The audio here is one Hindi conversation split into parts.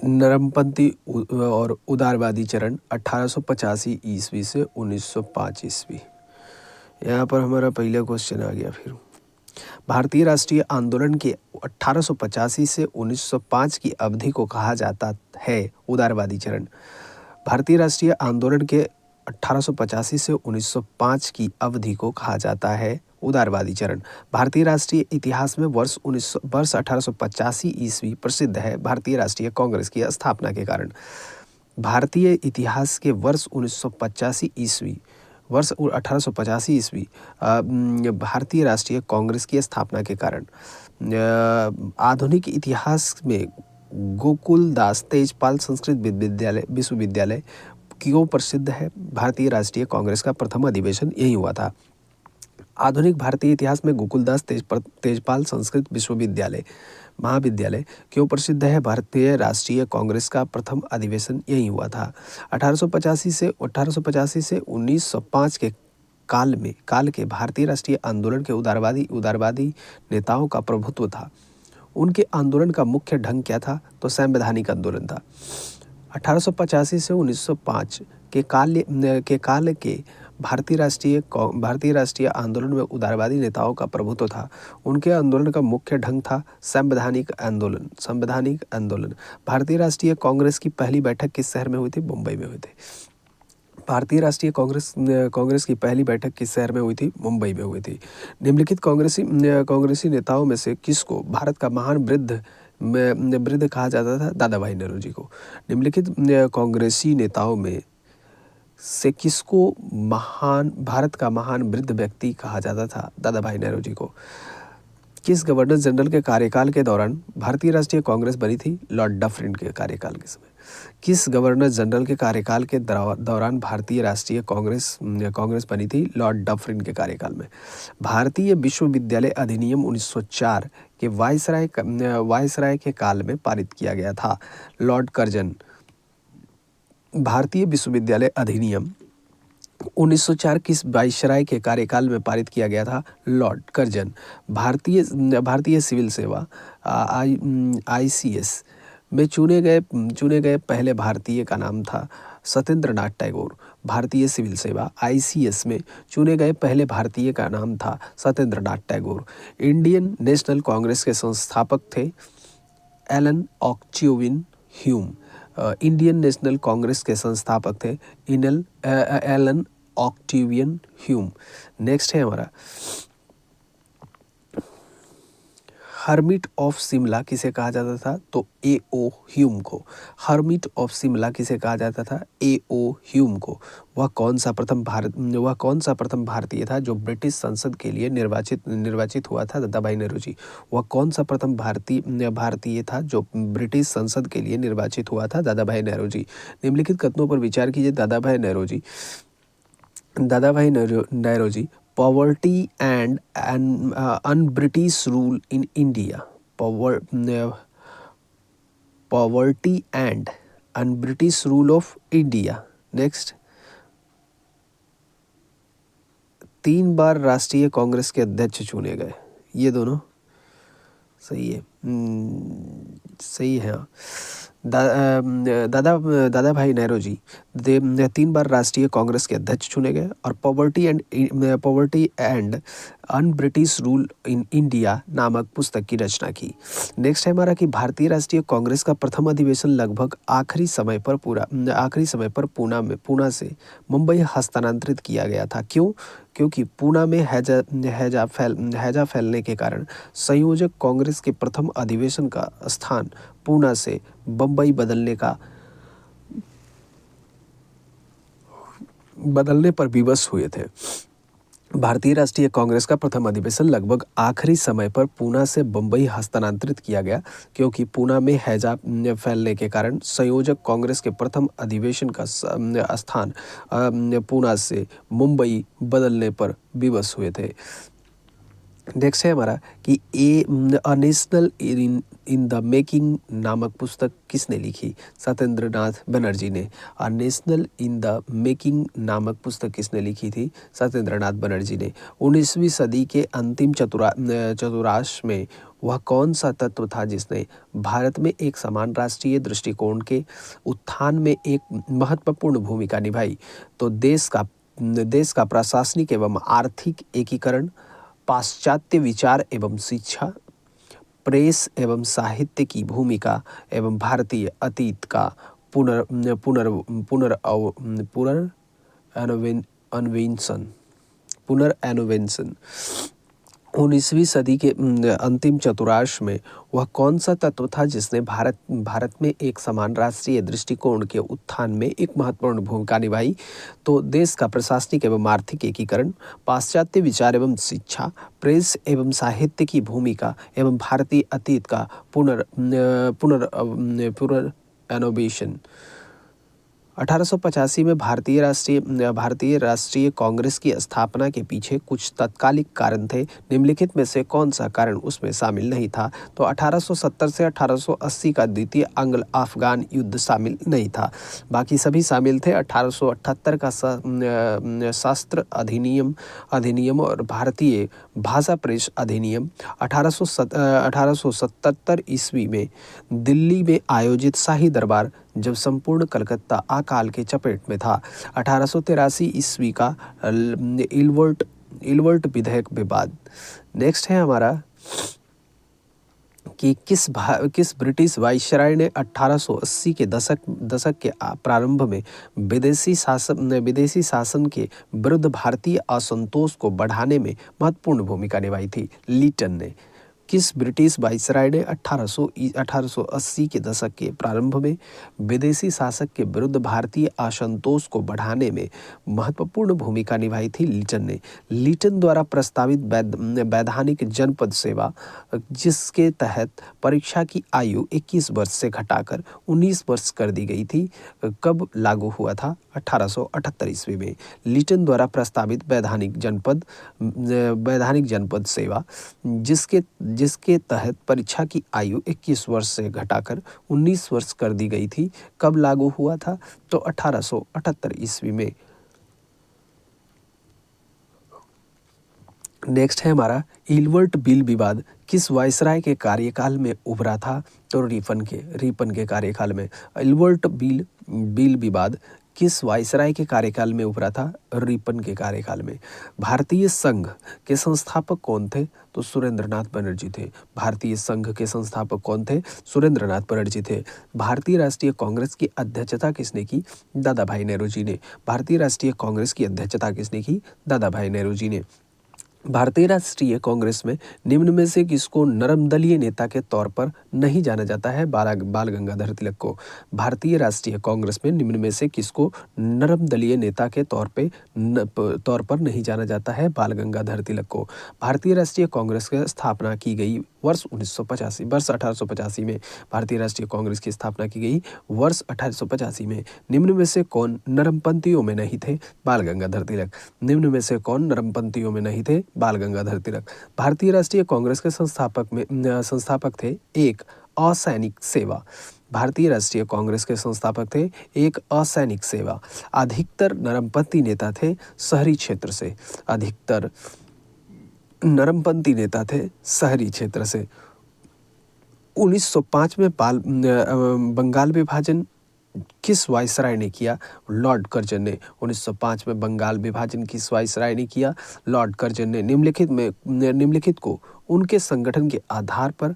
नरमपंथी और उदारवादी चरण 1885 ईस्वी से 1905 ईस्वी। यहाँ पर हमारा पहला क्वेश्चन आ गया। फिर भारतीय राष्ट्रीय आंदोलन के 1885 से 1905 की अवधि को कहा जाता है उदारवादी चरण। भारतीय राष्ट्रीय आंदोलन के 1885 से 1905 की अवधि को कहा जाता है उदारवादी चरण। भारतीय राष्ट्रीय इतिहास में वर्ष 1885 ईस्वी प्रसिद्ध है भारतीय राष्ट्रीय कांग्रेस की स्थापना के कारण। भारतीय इतिहास के वर्ष 1885 ईस्वी भारतीय राष्ट्रीय कांग्रेस की स्थापना के कारण। आधुनिक इतिहास में गोकुलदास तेजपाल संस्कृत विश्वविद्यालय क्यों प्रसिद्ध है? भारतीय राष्ट्रीय कांग्रेस का प्रथम अधिवेशन यही हुआ था। आधुनिक भारतीय इतिहास में गोकुलदास तेजपाल संस्कृत विश्वविद्यालय महाविद्यालय क्यों प्रसिद्ध है? भारतीय राष्ट्रीय कांग्रेस का प्रथम अधिवेशन यही हुआ था। 1885 से 1905 के काल के भारतीय राष्ट्रीय आंदोलन के उदारवादी नेताओं का प्रभुत्व था। उनके आंदोलन का मुख्य ढंग क्या था? तो संवैधानिक आंदोलन था। 1885 से 1905 के काल के भारतीय राष्ट्रीय आंदोलन में उदारवादी नेताओं का प्रभुत्व था। उनके आंदोलन का मुख्य ढंग था संवैधानिक आंदोलन। भारतीय राष्ट्रीय कांग्रेस की पहली बैठक किस शहर में हुई थी? मुंबई में हुई थी। भारतीय राष्ट्रीय कांग्रेस की पहली बैठक किस शहर में हुई थी? मुंबई में हुई थी। निम्नलिखित कांग्रेसी नेताओं में से किसको भारत का महान वृद्ध कहा जाता था? दादा भाई नौरोजी को। निम्नलिखित कांग्रेसी नेताओं में से किसको भारत का महान वृद्ध व्यक्ति कहा जाता था? दादा भाई नौरोजी को। किस गवर्नर जनरल के कार्यकाल के दौरान भारतीय राष्ट्रीय कांग्रेस बनी थी? लॉर्ड डफरिन के कार्यकाल के समय। किस गवर्नर जनरल के कार्यकाल के दौरान भारतीय राष्ट्रीय कांग्रेस बनी थी? लॉर्ड डफरिन के कार्यकाल में। भारतीय विश्वविद्यालय अधिनियम 1904 के वायसराय के काल में पारित किया गया था। Lord Curzon. भारतीय विश्वविद्यालय अधिनियम 1904 किस वायसराय के कार्यकाल में पारित किया गया था? Lord Curzon. भारतीय सिविल सेवा ICS में चुने गए पहले भारतीय का नाम था सत्येंद्रनाथ टैगोर। भारतीय सिविल सेवा ICS में चुने गए पहले भारतीय का नाम था Satyendranath Tagore. Indian National Congress के संस्थापक थे Allan Octavian Hume. Indian National Congress के संस्थापक थे एलन ऑक्टेवियन ह्यूम। नेक्स्ट है हमारा हर्मिट ऑफ शिमला किसे कहा जाता था? तो A.O. ह्यूम को। हर्मिट ऑफ शिमला किसे कहा जाता था? A.O. ह्यूम को। वह कौन सा प्रथम भारतीय था जो ब्रिटिश संसद के लिए निर्वाचित हुआ था? दादा भाई नौरोजी। वह कौन सा प्रथम भारतीय था जो ब्रिटिश संसद के लिए निर्वाचित हुआ था? दादा भाई नौरोजी। निम्नलिखित कथनों पर विचार कीजिए। दादा भाई Naoroji Poverty and un-British rule in India. Poverty and un-British rule of India. Next. 3 बार राष्ट्रीय कांग्रेस के अध्यक्ष चुने गए। ये दोनों सही है। सही है। दादा भाई नौरोजी 3 बार राष्ट्रीय कांग्रेस के अध्यक्ष चुने गए और poverty and un British rule in India नामक पुस्तक की रचना की। नेक्स्ट है हमारा कि भारतीय राष्ट्रीय कांग्रेस का प्रथम अधिवेशन लगभग आखिरी समय पर पूना से मुंबई हस्तांतरित किया गया था। क्यों? क्योंकि पूना में हैजा फैलने के कारण संयोजक कांग्रेस के प्रथम अधिवेशन का स्थान पूना से बम्बई बदलने पर विवश हुए थे। भारतीय राष्ट्रीय कांग्रेस का प्रथम अधिवेशन लगभग आखिरी समय पर पूना से बम्बई हस्तांतरित किया गया क्योंकि पूना में हैजा फैलने के कारण संयोजक कांग्रेस के प्रथम अधिवेशन का स्थान पूना से मुंबई बदलने पर विवश हुए थे। नेक्स्ट है हमारा कि a national in the making नामक पुस्तक किसने लिखी? सत्येंद्रनाथ बनर्जी ने। A national in the making नामक पुस्तक किसने लिखी थी? सत्येंद्रनाथ बनर्जी ने। 19वीं सदी के अंतिम चतुर्थांश में वह कौन सा तत्व था जिसने भारत में एक समान राष्ट्रीय दृष्टिकोण के उत्थान में एक महत्वपूर्ण भूमिका निभाई? तो देश का प्रशासनिक एवं आर्थिक एकीकरण, पाश्चात्य विचार एवं शिक्षा, प्रेस एवं साहित्य की भूमिका एवं भारतीय अतीत का पुनर पुनर पुनर पुनर्अन्वेषण पुनर्अन्वेषण। 19वीं सदी के अंतिम चतुर्थांश में वह कौन सा तत्व था जिसने भारत में एक समान राष्ट्रीय दृष्टिकोण के उत्थान में एक महत्वपूर्ण भूमिका निभाई? तो देश का प्रशासनिक एवं आर्थिक एकीकरण, पाश्चात्य विचार एवं शिक्षा, प्रेस एवं साहित्य की भूमिका एवं भारतीय अतीत का पुनर्अन्वेषण। 1885 में भारतीय राष्ट्रीय कांग्रेस की स्थापना के पीछे कुछ तात्कालिक कारण थे। निम्नलिखित में से कौन सा कारण उसमें शामिल नहीं था? तो 1870 से 1880 का द्वितीय अंग्ल अफगान युद्ध शामिल नहीं था, बाकी सभी शामिल थे। 1878 का शास्त्र अधिनियम और भारतीय भाषा प्रेस अधिनियम। 1877 ईस्वी में दिल्ली में आयोजित शाही दरबार जब संपूर्ण कलकत्ता अकाल के चपेट में था। 1883 ईस्वी का इल्वर्ट विधेयक विवाद। नेक्स्ट है हमारा कि किस ब्रिटिश वाइसराय ने 1880 के दशक के प्रारंभ में विदेशी शासन के विरुद्ध भारतीय असंतोष को बढ़ाने में महत्वपूर्ण भूमिका निभाई थी? लीटन ने। किस ब्रिटिश वाइसराय ने 1880 के दशक के प्रारंभ में विदेशी शासक के विरुद्ध भारतीय असंतोष को बढ़ाने में महत्वपूर्ण भूमिका निभाई थी? लीटन ने। लीटन द्वारा प्रस्तावित वैधानिक जनपद सेवा, जिसके तहत परीक्षा की आयु 21 वर्ष से घटाकर 19 वर्ष कर दी गई थी, कब लागू हुआ था? 1878 ईस्वी में। लीटन द्वारा प्रस्तावित वैधानिक जनपद सेवा, जिसके तहत परीक्षा की आयु 21 वर्ष से घटाकर 19 वर्ष कर दी गई थी, कब लागू हुआ था? तो 1878 ईस्वी में। नेक्स्ट है हमारा इल्वर्ट बिल विवाद किस वाइसराय के कार्यकाल में उभरा था? तो रीपन के कार्यकाल में। इल्वर्ट बिल विवाद किस वाइसराय के कार्यकाल में उभरा था? रीपन के कार्यकाल में। भारतीय संघ के संस्थापक कौन थे? तो सुरेंद्रनाथ बनर्जी थे। भारतीय संघ के संस्थापक कौन थे? सुरेंद्रनाथ बनर्जी थे। भारतीय राष्ट्रीय कांग्रेस की अध्यक्षता किसने की? दादा भाई नेहरू जी ने। भारतीय राष्ट्रीय कांग्रेस की अध्यक्षता किसने की? दादा भाई नेहरू जी ने। भारतीय राष्ट्रीय कांग्रेस में निम्न में से किसको नरम दलीय नेता के तौर पर नहीं जाना जाता है? बाल गंगाधर तिलक को। भारतीय राष्ट्रीय कांग्रेस में निम्न में से किसको नरम दलीय नेता के तौर पर नहीं जाना जाता है? बाल गंगाधर तिलक को। भारतीय राष्ट्रीय कांग्रेस की स्थापना की गई वर्ष 1885 में। भारतीय राष्ट्रीय कांग्रेस की स्थापना की गई वर्ष 1885 में। निम्न में से कौन नरमपंथियों में नहीं थे? बाल गंगाधर तिलक। निम्न में से कौन नरमपंथियों में नहीं थे? बाल गंगाधर तिलक। भारतीय राष्ट्रीय कांग्रेस के संस्थापक थे एक असैनिक सेवा। भारतीय राष्ट्रीय कांग्रेस के संस्थापक थे एक असैनिक सेवा। अधिकतर नरमपंथी नेता थे शहरी क्षेत्र से। अधिकतर नरमपंथी नेता थे शहरी क्षेत्र से। 1905 में बंगाल विभाजन किस वाइसराय ने किया? लॉर्ड कर्जन ने। 1905 में बंगाल विभाजन किस वाइसराय ने किया? लॉर्ड कर्जन ने। निम्नलिखित को उनके संगठन के आधार पर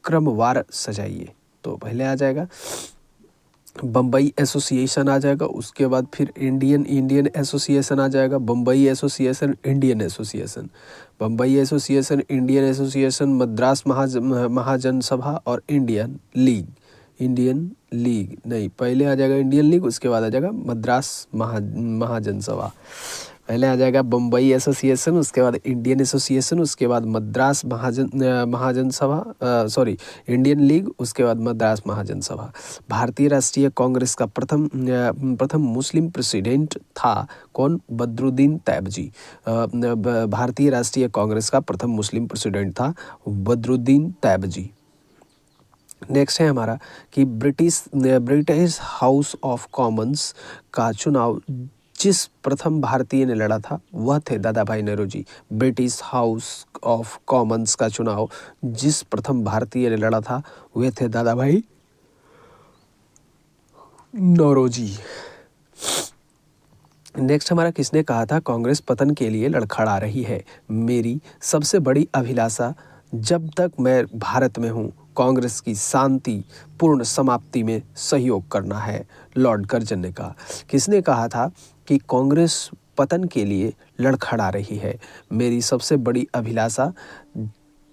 क्रमवार सजाइए। तो पहले आ जाएगा बम्बई एसोसिएशन आ जाएगा, उसके बाद फिर इंडियन एसोसिएशन आ जाएगा, Bombay association, Indian association, Bombay association, Indian association, Madras Mahajan Sabha और इंडियन लीग नहीं, पहले आ जाएगा इंडियन लीग, उसके बाद आ जाएगा मद्रास महाजन सभा। पहले आ जाएगा बम्बई एसोसिएशन, उसके बाद इंडियन एसोसिएशन, उसके बाद मद्रास महाजन सभा, इंडियन लीग, उसके बाद मद्रास महाजन सभा। भारतीय राष्ट्रीय कांग्रेस का प्रथम मुस्लिम प्रेसिडेंट था कौन? बदरुद्दीन तैयबजी। भारतीय राष्ट्रीय कांग्रेस का प्रथम मुस्लिम प्रेसिडेंट था बदरुद्दीन तैयबजी। नेक्स्ट है हमारा कि ब्रिटिश हाउस ऑफ कॉमन्स का चुनाव जिस प्रथम भारतीय ने लड़ा था वह थे Dadabhai Naoroji. British House of Commons का चुनाव जिस प्रथम भारतीय ने लड़ा था वे थे दादा भाई नौरोजी। नेक्स्ट हमारा किसने कहा था कांग्रेस पतन के लिए लड़खड़ा रही है। मेरी सबसे बड़ी अभिलाषा जब तक मैं भारत में हूँ कांग्रेस की शांति पूर्ण समाप्ति में सहयोग करना है, लॉर्ड कर्जन ने कहा। किसने कहा था कि कांग्रेस पतन के लिए लड़खड़ा रही है। मेरी सबसे बड़ी अभिलाषा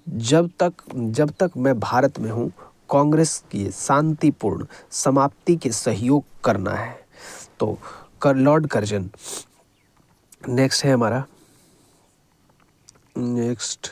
जब तक मैं भारत में हूँ कांग्रेस की शांतिपूर्ण समाप्ति के सहयोग करना है। तो लॉर्ड कर्जन। नेक्स्ट है हमारा नेक्स्ट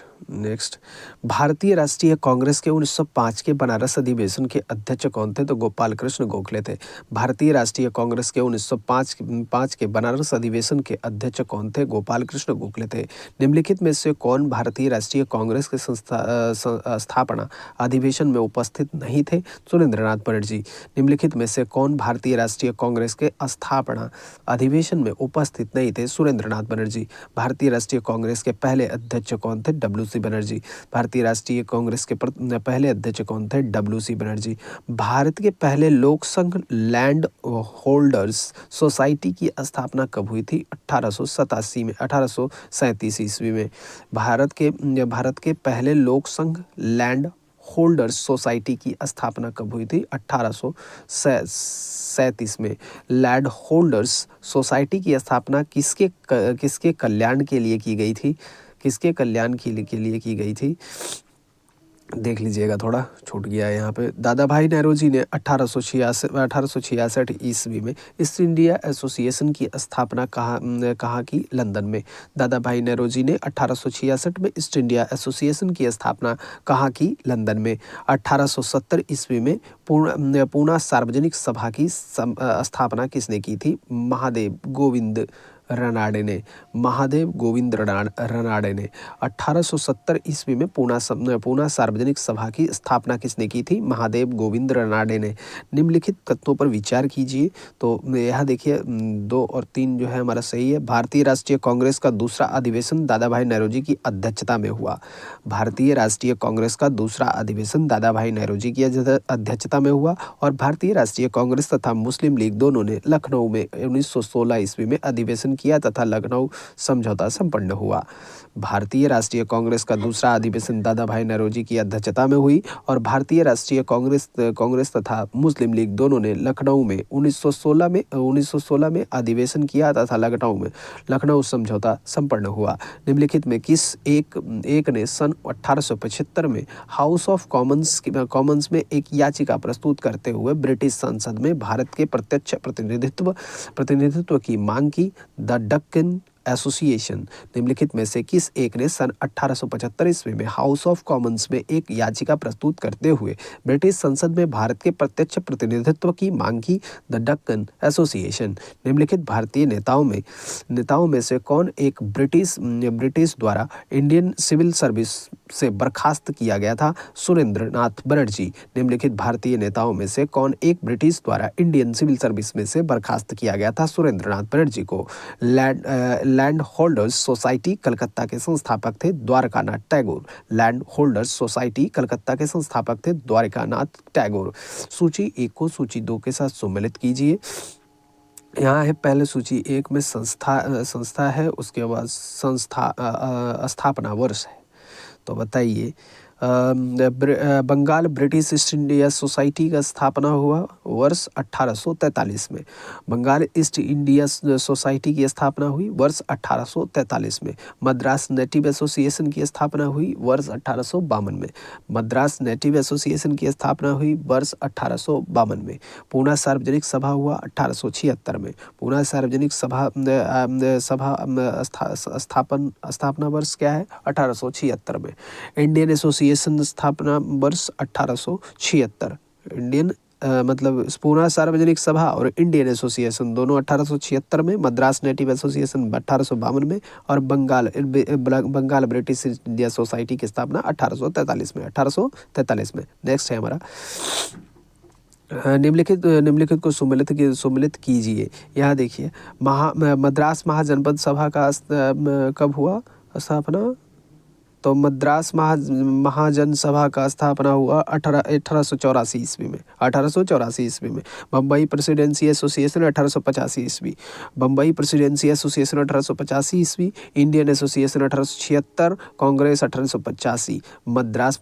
भारतीय राष्ट्रीय कांग्रेस के 1905 के बनारस अधिवेशन के अध्यक्ष कौन थे। तो गोपाल कृष्ण गोखले थे। भारतीय राष्ट्रीय कांग्रेस के 1905 के बनारस अधिवेशन के अध्यक्ष कौन थे। गोपाल कृष्ण गोखले थे। निम्नलिखित में से कौन भारतीय राष्ट्रीय कांग्रेस के स्थापना अधिवेशन में उपस्थित नहीं थे। सुरेंद्रनाथ बनर्जी। निम्नलिखित में से कौन भारतीय राष्ट्रीय कांग्रेस के स्थापना अधिवेशन में उपस्थित नहीं थे। सुरेंद्रनाथ बनर्जी। भारतीय राष्ट्रीय कांग्रेस के पहले अध्यक्ष कौन थे। डब्ल्यू.सी. बनर्जी। भारतीय राष्ट्रीय कांग्रेस के पहले अध्यक्छ कौन थे। डब्ल्यू.सी. बनर्जी। भारत के पहले लोक संघ लैंड होल्डर्स सोसाइटी की स्थापना कब हुई थी। 1837 ईस्वी में। भारत के पहले लोक संघ लैंड होल्डर्स सोसाइटी की स्थापना कब हुई थी। 1837 में। लैंड होल्डर्स सोसाइटी की स्थापना किसके कल्याण के लिए की गई थी। किसके कल्याण के लिए की गई थी, देख लीजिएगा, थोड़ा छूट गया है यहाँ पे। दादा भाई नौरोजी ने 1866 ईस्वी में ईस्ट इंडिया एसोसिएशन की स्थापना कहाँ की। लंदन में। दादा भाई नौरोजी ने 1866 में ईस्ट इंडिया एसोसिएशन की स्थापना कहाँ की। लंदन में। 1870 ईस्वी में पूना सार्वजनिक सभा की स्थापना किसने की थी। महादेव गोविंद रनाडे ने। महादेव गोविंद रनाडे ने 1870 ईस्वी में पूना सार्वजनिक सभा की स्थापना किसने की थी। महादेव गोविंद रनाडे ने। निम्नलिखित कथनों पर विचार कीजिए। तो यहाँ देखिए 2 और 3 जो है हमारा सही है। भारतीय राष्ट्रीय कांग्रेस का दूसरा अधिवेशन दादा भाई नौरोजी की अध्यक्षता में हुआ। भारतीय राष्ट्रीय कांग्रेस का दूसरा अधिवेशन दादा भाई नौरोजी की अध्यक्षता में हुआ और भारतीय राष्ट्रीय कांग्रेस तथा मुस्लिम लीग दोनों ने लखनऊ में 1916 ईस्वी में अधिवेशन किया तथा लखनऊ समझौता संपन्न हुआ। भारतीय राष्ट्रीय कांग्रेस का दूसरा अधिवेशन दादा भाई नौरोजी की अध्यक्षता में हुई और भारतीय राष्ट्रीय कांग्रेस तथा मुस्लिम लीग दोनों ने लखनऊ में 1916 में अधिवेशन किया तथा लखनऊ समझौता संपन्न हुआ। निम्नलिखित में किस एक ने सन 1875 में हाउस ऑफ कॉमन्स में एक याचिका प्रस्तुत करते हुए ब्रिटिश संसद में भारत के प्रत्यक्ष प्रतिनिधित्व की मांग की। The Deccan association. निम्नलिखित में से किस एक ने सन 1875 ईस्वी में हाउस ऑफ कॉमन्स में एक याचिका प्रस्तुत करते हुए ब्रिटिश संसद में भारत के प्रत्यक्ष प्रतिनिधित्व की मांग की। The Deccan association. निम्नलिखित भारतीय नेताओं में से कौन एक ब्रिटिश द्वारा इंडियन सिविल सर्विस से बर्खास्त किया गया था। सुरेंद्रनाथ बनर्जी। निम्नलिखित भारतीय नेताओं में से कौन एक ब्रिटिश द्वारा इंडियन सिविल सर्विस में से बर्खास्त किया गया था। सुरेंद्रनाथ बनर्जी को। लैंड होल्डर्स सोसाइटी कलकत्ता के संस्थापक थे Dwarkanath Tagore. Land holders society Calcutta के संस्थापक थे द्वारकानाथ टैगोर। सूची 1 को सूची 2 के साथ सम्मिलित कीजिए। यहाँ है पहले सूची 1 में संस्था है, उसके बाद स्थापना वर्ष है। तो बताइए Bengal British East India Society का स्थापना हुआ वर्ष 1843 में। बंगाल ईस्ट इंडिया सोसाइटी की स्थापना हुई वर्ष 1843 में। मद्रास नेटिव एसोसिएशन की स्थापना हुई वर्ष 1852 में। मद्रास नेटिव एसोसिएशन की स्थापना हुई वर्ष 1852 में। पूना सार्वजनिक सभा हुआ 1876 में। पूना सार्वजनिक स्थापना वर्ष क्या है। 1876 में। इंडियन एसोसिएशन स्थापना वर्ष 1876। इंडियन मतलब पूना सार्वजनिक सभा और इंडियन एसोसिएशन दोनों 1876 में। मद्रास नेटिव एसोसिएशन 1852 में और बंगाल ब्रिटिश इंडिया सोसाइटी की स्थापना 1843 में। नेक्स्ट है हमारा निम्नलिखित को सुमेलित कीजिए। यहाँ देखिए, मद्रास महाजनपद सभा का कब हुआ स्थापना? तो मद्रास महाजन सभा का स्थापना हुआ 1884 ईस्वी में, 1884 ईस्वी में। बम्बई प्रेसिडेंसी एसोसिएशन 1885 ईस्वी, बम्बई प्रेसिडेंसी एसोसिएशन 1885 ईस्वी, इंडियन एसोसिएशन 1876, कांग्रेस 1885, मद्रास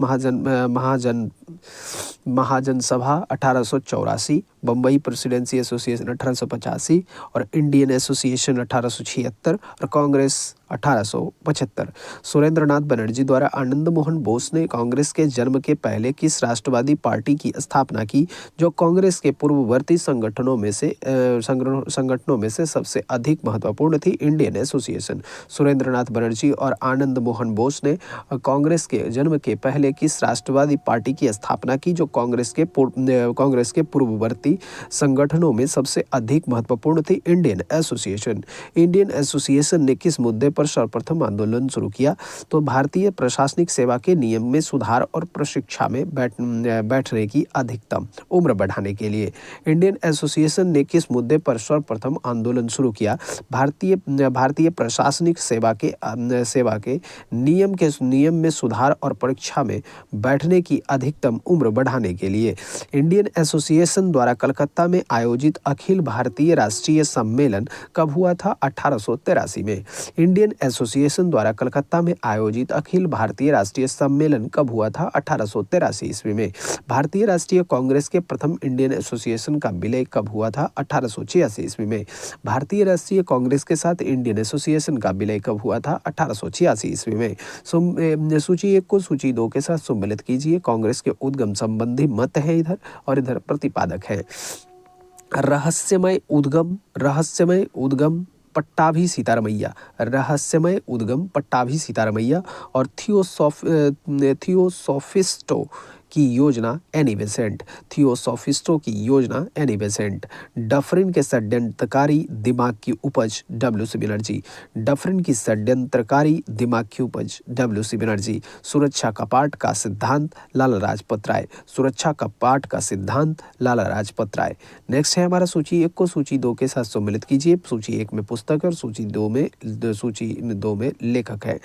महाजन सभा 1884, बम्बई प्रेसिडेंसी एसोसिएशन 1885 और इंडियन एसोसिएशन 1876 और कांग्रेस 1875। सुरेंद्रनाथ बनर्जी द्वारा आनंद मोहन बोस ने कांग्रेस के जन्म के पहले किस राष्ट्रवादी पार्टी की स्थापना की, जो कांग्रेस के पूर्ववर्ती संगठनों में से सबसे अधिक महत्वपूर्ण थी? Indian association. सुरेंद्रनाथ बनर्जी और आनंद मोहन बोस ने कांग्रेस के जन्म के पहले किस राष्ट्रवादी पार्टी की स्थापना की, जो कांग्रेस के पूर्ववर्ती संगठनों में सबसे अधिक महत्वपूर्ण थी? Indian association. इंडियन एसोसिएशन ने किस मुद्दे पर सर्वप्रथम आंदोलन शुरू किया? तो भारतीय प्रशासनिक सेवा के नियम में सुधार और प्रशिक्षा में बैठने की अधिकतम उम्र बढ़ाने के लिए। इंडियन एसोसिएशन ने किस मुद्दे पर सर्वप्रथम आंदोलन शुरू किया? भारतीय प्रशासनिक सेवा के नियम में सुधार और परीक्षा में बैठने की अधिकतम उम्र बढ़ाने के लिए। इंडियन एसोसिएशन द्वारा कलकत्ता में आयोजित अखिल भारतीय राष्ट्रीय सम्मेलन कब हुआ था? 1883 में। इंडियन एसोसिएशन द्वारा कलकत्ता में आयोजित अखिल भारतीय राष्ट्रीय सम्मेलन कब हुआ था? 1883 ईस्वी में। भारतीय राष्ट्रीय कांग्रेस के प्रथम इंडियन एसोसिएशन का विलय कब हुआ था? 1886 ईस्वी में। भारतीय राष्ट्रीय कांग्रेस के साथ इंडियन एसोसिएशन का विलय कब हुआ था? 1886 ईस्वी में। सूची 1 को सूची 2 के साथ सम्मिलित कीजिए। कांग्रेस के उद्गम संबंधी मत है इधर और इधर प्रतिपादक है। रहस्यमय उद्गम पट्टाभी सीतारमैया, रहस्यमय उद्गम पट्टाभी सीतारमैया और थियोसॉफिस्टो की योजना एनी बेसेंट, थियोसॉफिस्टो की योजना एनी बेसेंट। डफरिन के षड्यंत्रकारी दिमाग की उपज डब्ल्यू.सी. बनर्जी, डफरिन की षड्यंत्रकारी दिमाग की उपज डब्ल्यू.सी. बनर्जी। सुरक्षा कपाट का सिद्धांत लाला लाजपत राय, सुरक्षा कपाट का सिद्धांत लाला लाजपत राय। नेक्स्ट है हमारा सूची 1 को सूची 2 के साथ सम्मिलित कीजिए। सूची 1 में पुस्तक और सूची 2 में लेखक है।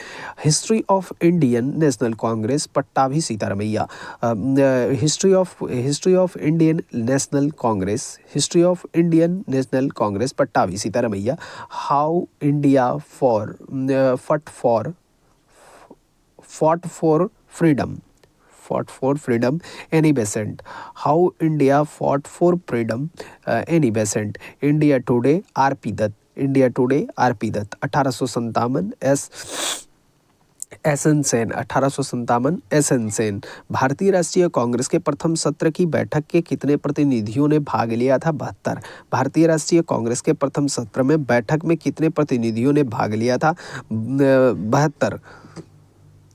History of Indian National Congress Pattabhi Sitaramayya. History of Indian National Congress Pattabhi Sitaramayya. How India fought for freedom Annie Besant, how India fought for freedom Annie Besant. India Today R P. Dutt, 1857 S N. Sen, 1857 S N. Sen. भारतीय राष्ट्रीय कांग्रेस के प्रथम सत्र की बैठक के कितने प्रतिनिधियों ने भाग लिया था? 72। भारतीय राष्ट्रीय कांग्रेस के प्रथम सत्र में बैठक में कितने प्रतिनिधियों ने भाग लिया था? 72।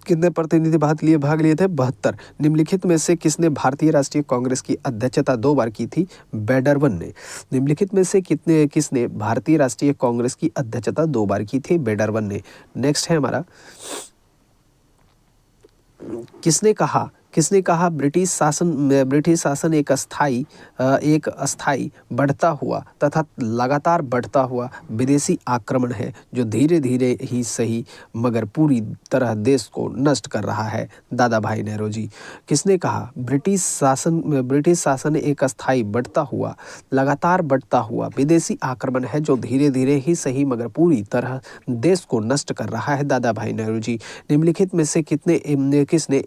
कितने प्रतिनिधि भाग लिए थे? 72। निम्नलिखित में से किसने भारतीय राष्ट्रीय कांग्रेस की अध्यक्षता 2 बार की थी? बेडरवन ने। निम्नलिखित में से किसने भारतीय राष्ट्रीय कांग्रेस की अध्यक्षता 2 बार की थी? बेडरवन ने। नेक्स्ट है हमारा, किसने कहा ब्रिटिश शासन एक अस्थाई बढ़ता हुआ तथा लगातार बढ़ता हुआ विदेशी आक्रमण है, जो धीरे धीरे ही सही मगर पूरी तरह देश को नष्ट कर रहा है? दादा भाई नेहरू। किसने कहा ब्रिटिश शासन एक अस्थाई बढ़ता हुआ लगातार बढ़ता हुआ विदेशी आक्रमण है, जो धीरे धीरे ही सही मगर पूरी तरह देश को नष्ट कर रहा है? दादा भाई नेहरू जी। निम्नलिखित में से किसने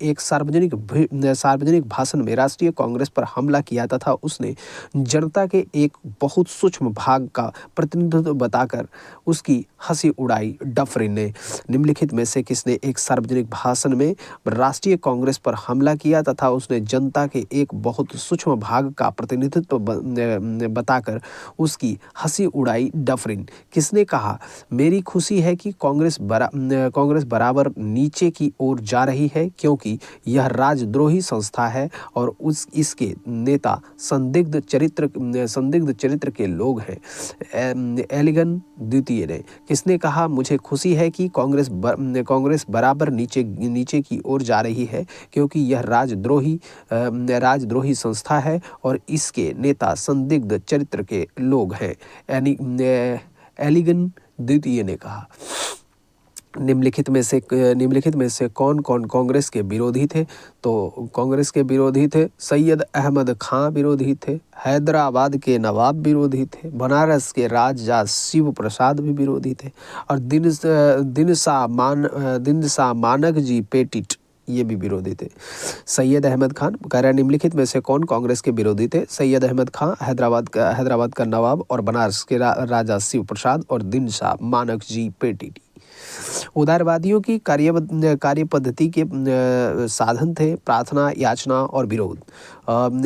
एक सार्वजनिक भाषण में राष्ट्रीय कांग्रेस पर हमला किया तथा उसने जनता के एक बहुत सूक्ष्म भाग का प्रतिनिधित्व बताकर उसकी हंसी उड़ाई? डफरिन ने। निम्नलिखित में से किसने एक सार्वजनिक भाषण में राष्ट्रीय कांग्रेस पर हमला किया तथा उसने जनता के एक बहुत सूक्ष्म भाग का प्रतिनिधित्व बताकर उसकी हंसी उड़ाई? डफरिन। किसने कहा मेरी खुशी है कि कांग्रेस बराबर नीचे की ओर जा रही है, क्योंकि यह राजद्रोही संस्था है और इसके नेता संदिग्ध चरित्र के लोग हैं। एलिगन द्वितीय ने किसने कहा, मुझे खुशी है कि कांग्रेस बराबर नीचे की ओर जा रही है क्योंकि यह राजद्रोही संस्था है और इसके नेता संदिग्ध चरित्र के लोग हैं, एलिगन द्वितीय ने कहा। निम्नलिखित में से कौन कौन कांग्रेस के विरोधी थे? तो कांग्रेस के विरोधी थे सैयद अहमद खां विरोधी थे, हैदराबाद के नवाब विरोधी थे, बनारस के राजा शिव प्रसाद भी विरोधी थे और दिनसा मानक जी पेटिट ये भी विरोधी थे। सैयद अहमद खान कह रहे हैं निम्नलिखित में से कौन कांग्रेस के विरोधी थे? सैयद अहमद खान, हैदराबाद का नवाब और बनारस के राजा शिव प्रसाद और दिनसा मानक जी पेटिट। उदारवादियों की कार्य पद्धति के साधन थे प्रार्थना, याचना और विरोध।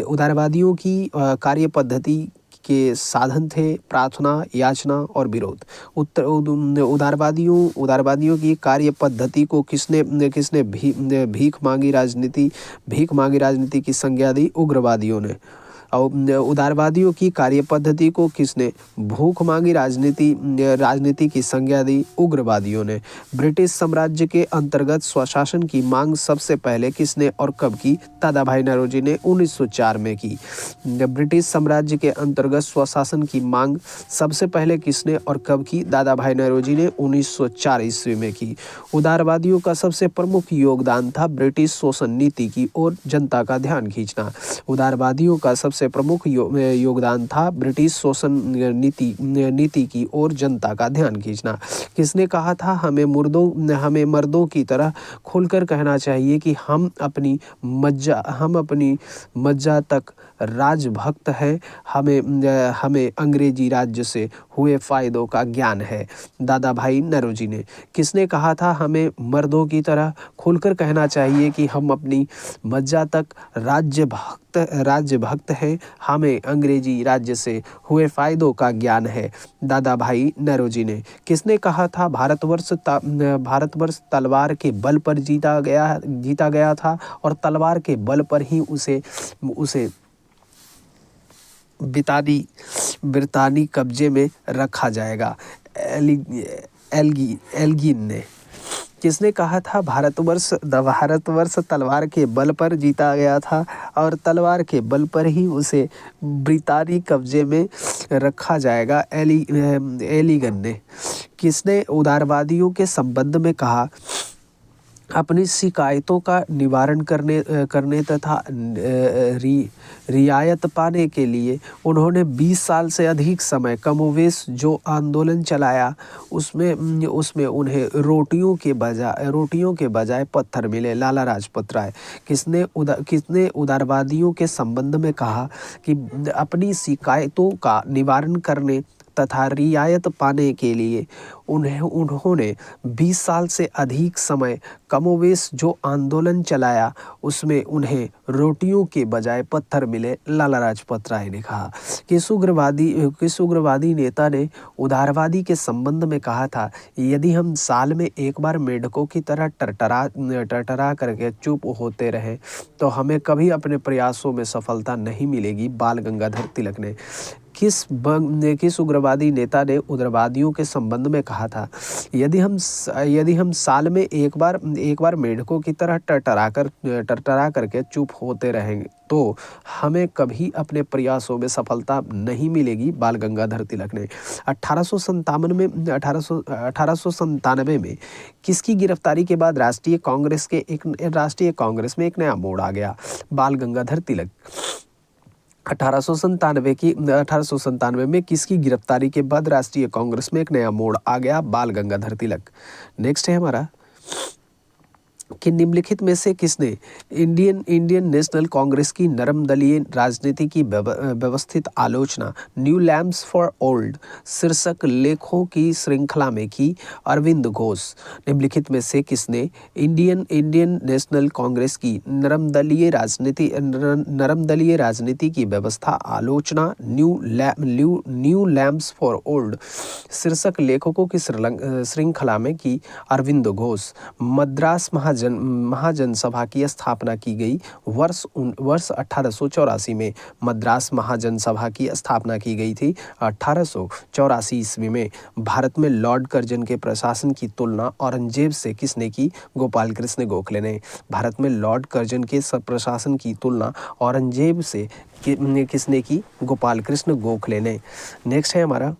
उदारवादियों की कार्य पद्धति के साधन थे प्रार्थना, याचना और विरोध। उदारवादियों की कार्य पद्धति को किसने भीख मांगी राजनीति की संज्ञा दी? उग्रवादियों ने। और उदारवादियों की कार्य पद्धति को किसने भूख मांगी राजनीति की संज्ञा दी? उग्रवादियों ने। ब्रिटिश साम्राज्य के अंतर्गत स्वशासन की मांग सबसे पहले किसने और कब की? दादाभाई नौरोजी ने 1904 में की। ब्रिटिश साम्राज्य के अंतर्गत स्वशासन की मांग सबसे पहले किसने और कब की? दादाभाई नौरोजी ने 1904 ईस्वी में की। उदारवादियों का सबसे प्रमुख योगदान था ब्रिटिश शोषण नीति की ओर जनता का ध्यान खींचना। उदारवादियों का सबसे प्रमुख योगदान था ब्रिटिश शोषण नीति की ओर जनता का ध्यान खींचना। किसने कहा था, हमें मर्दों की तरह खुलकर कहना चाहिए कि हम अपनी मज्जा तक राजभक्त हैं, हमें अंग्रेजी राज्य से हुए फायदों का ज्ञान है। दादाभाई नौरोजी ने। किसने कहा था, हमें मर्दों की तरह खुलकर कहना चाहिए कि हम अपनी मज्जा तक राज्यभक्त हैं, हमें अंग्रेजी राज्य से हुए फायदों का ज्ञान है? दादाभाई नौरोजी ने। किसने कहा था, भारतवर्ष तलवार के बल पर जीता गया था और तलवार के बल पर ही उसे ब्रितानी कब्जे में रखा जाएगा? एल्गिन ने। किसने कहा था, भारतवर्ष तलवार के बल पर जीता गया था और तलवार के बल पर ही उसे ब्रितानी कब्जे में रखा जाएगा? एलिगन ने। किसने उदारवादियों के संबंध में कहा, अपनी शिकायतों का निवारण करने तथा रियायत पाने के लिए उन्होंने 20 साल से अधिक समय कमोवेश जो आंदोलन चलाया उसमें उन्हें रोटियों के बजाय पत्थर मिले? लाला लाजपत राय। किसने उदारवादियों के संबंध में कहा कि अपनी शिकायतों का निवारण करने तथा रियायत पाने के लिए उन्होंने 20 साल से अधिक समय कमोवेश जो आंदोलन चलाया उसमें उन्हें रोटियों के बजाय पत्थर मिले? लाला लाजपत राय ने कहा। किस उग्रवादी नेता ने उदारवादी के संबंध में कहा था, यदि हम साल में एक बार मेढकों की तरह टरटरा करके चुप होते रहे तो हमें कभी अपने प्रयासों में सफलता नहीं मिलेगी? बाल गंगाधर तिलक ने। किस उग्रवादी नेता ने उग्रवादियों के संबंध में कहा था, यदि हम साल में एक बार मेढकों की तरह टरटरा करके चुप होते रहेंगे तो हमें कभी अपने प्रयासों में सफलता नहीं मिलेगी? बाल गंगाधर तिलक ने। 1897 में किसकी गिरफ्तारी के बाद राष्ट्रीय कांग्रेस में एक नया मोड़ आ गया? बाल गंगाधर तिलक। 1897 में किसकी गिरफ्तारी के बाद राष्ट्रीय कांग्रेस में एक नया मोड़ आ गया? बाल गंगाधर तिलक। नेक्स्ट है हमारा कि निम्नलिखित में से किसने इंडियन नेशनल कांग्रेस की नरमदलीय राजनीति की व्यवस्थित आलोचना न्यू लैम्प्स फॉर ओल्ड शीर्षक लेखों की श्रृंखला में की? अरविंद घोष। निम्नलिखित में से किसने इंडियन नेशनल कांग्रेस की नरमदलीय राजनीति की व्यवस्था आलोचना न्यू लैम्प्स फॉर ओल्ड शीर्षक लेखकों की श्रृंखला में की? अरविंद घोष। मद्रास महाजनसभा की स्थापना की गई। वर्ष 1884 में मद्रास महाजनसभा की स्थापना की गई थी। 1884 ईस्वी में भारत में लॉर्ड कर्जन के प्रशासन की तुलना औरंगजेब से किसने की? गोपाल कृष्ण गोखले ने। भारत में लॉर्ड कर्जन के प्रशासन की तुलना औरंगजेब से किसने की? गोपाल कृष्ण गोखले ने। नेक्स्ट है हमारा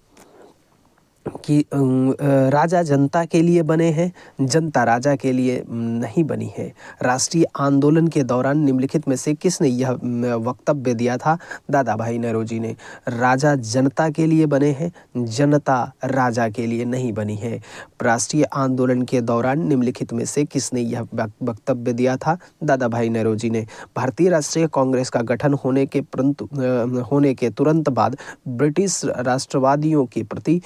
कि राजा जनता के लिए बने हैं, जनता राजा के लिए नहीं बनी है। राष्ट्रीय आंदोलन के दौरान निम्नलिखित में से किसने यह वक्तव्य दिया था? दादा भाई नौरोजी ने। राजा जनता के लिए बने हैं, जनता राजा के लिए नहीं बनी है। राष्ट्रीय आंदोलन के दौरान निम्नलिखित में से किसने यह वक्तव्य दिया था? दादा भाई नौरोजी ने। भारतीय राष्ट्रीय कांग्रेस का गठन होने के तुरंत बाद ब्रिटिश राष्ट्रवादियों के प्रति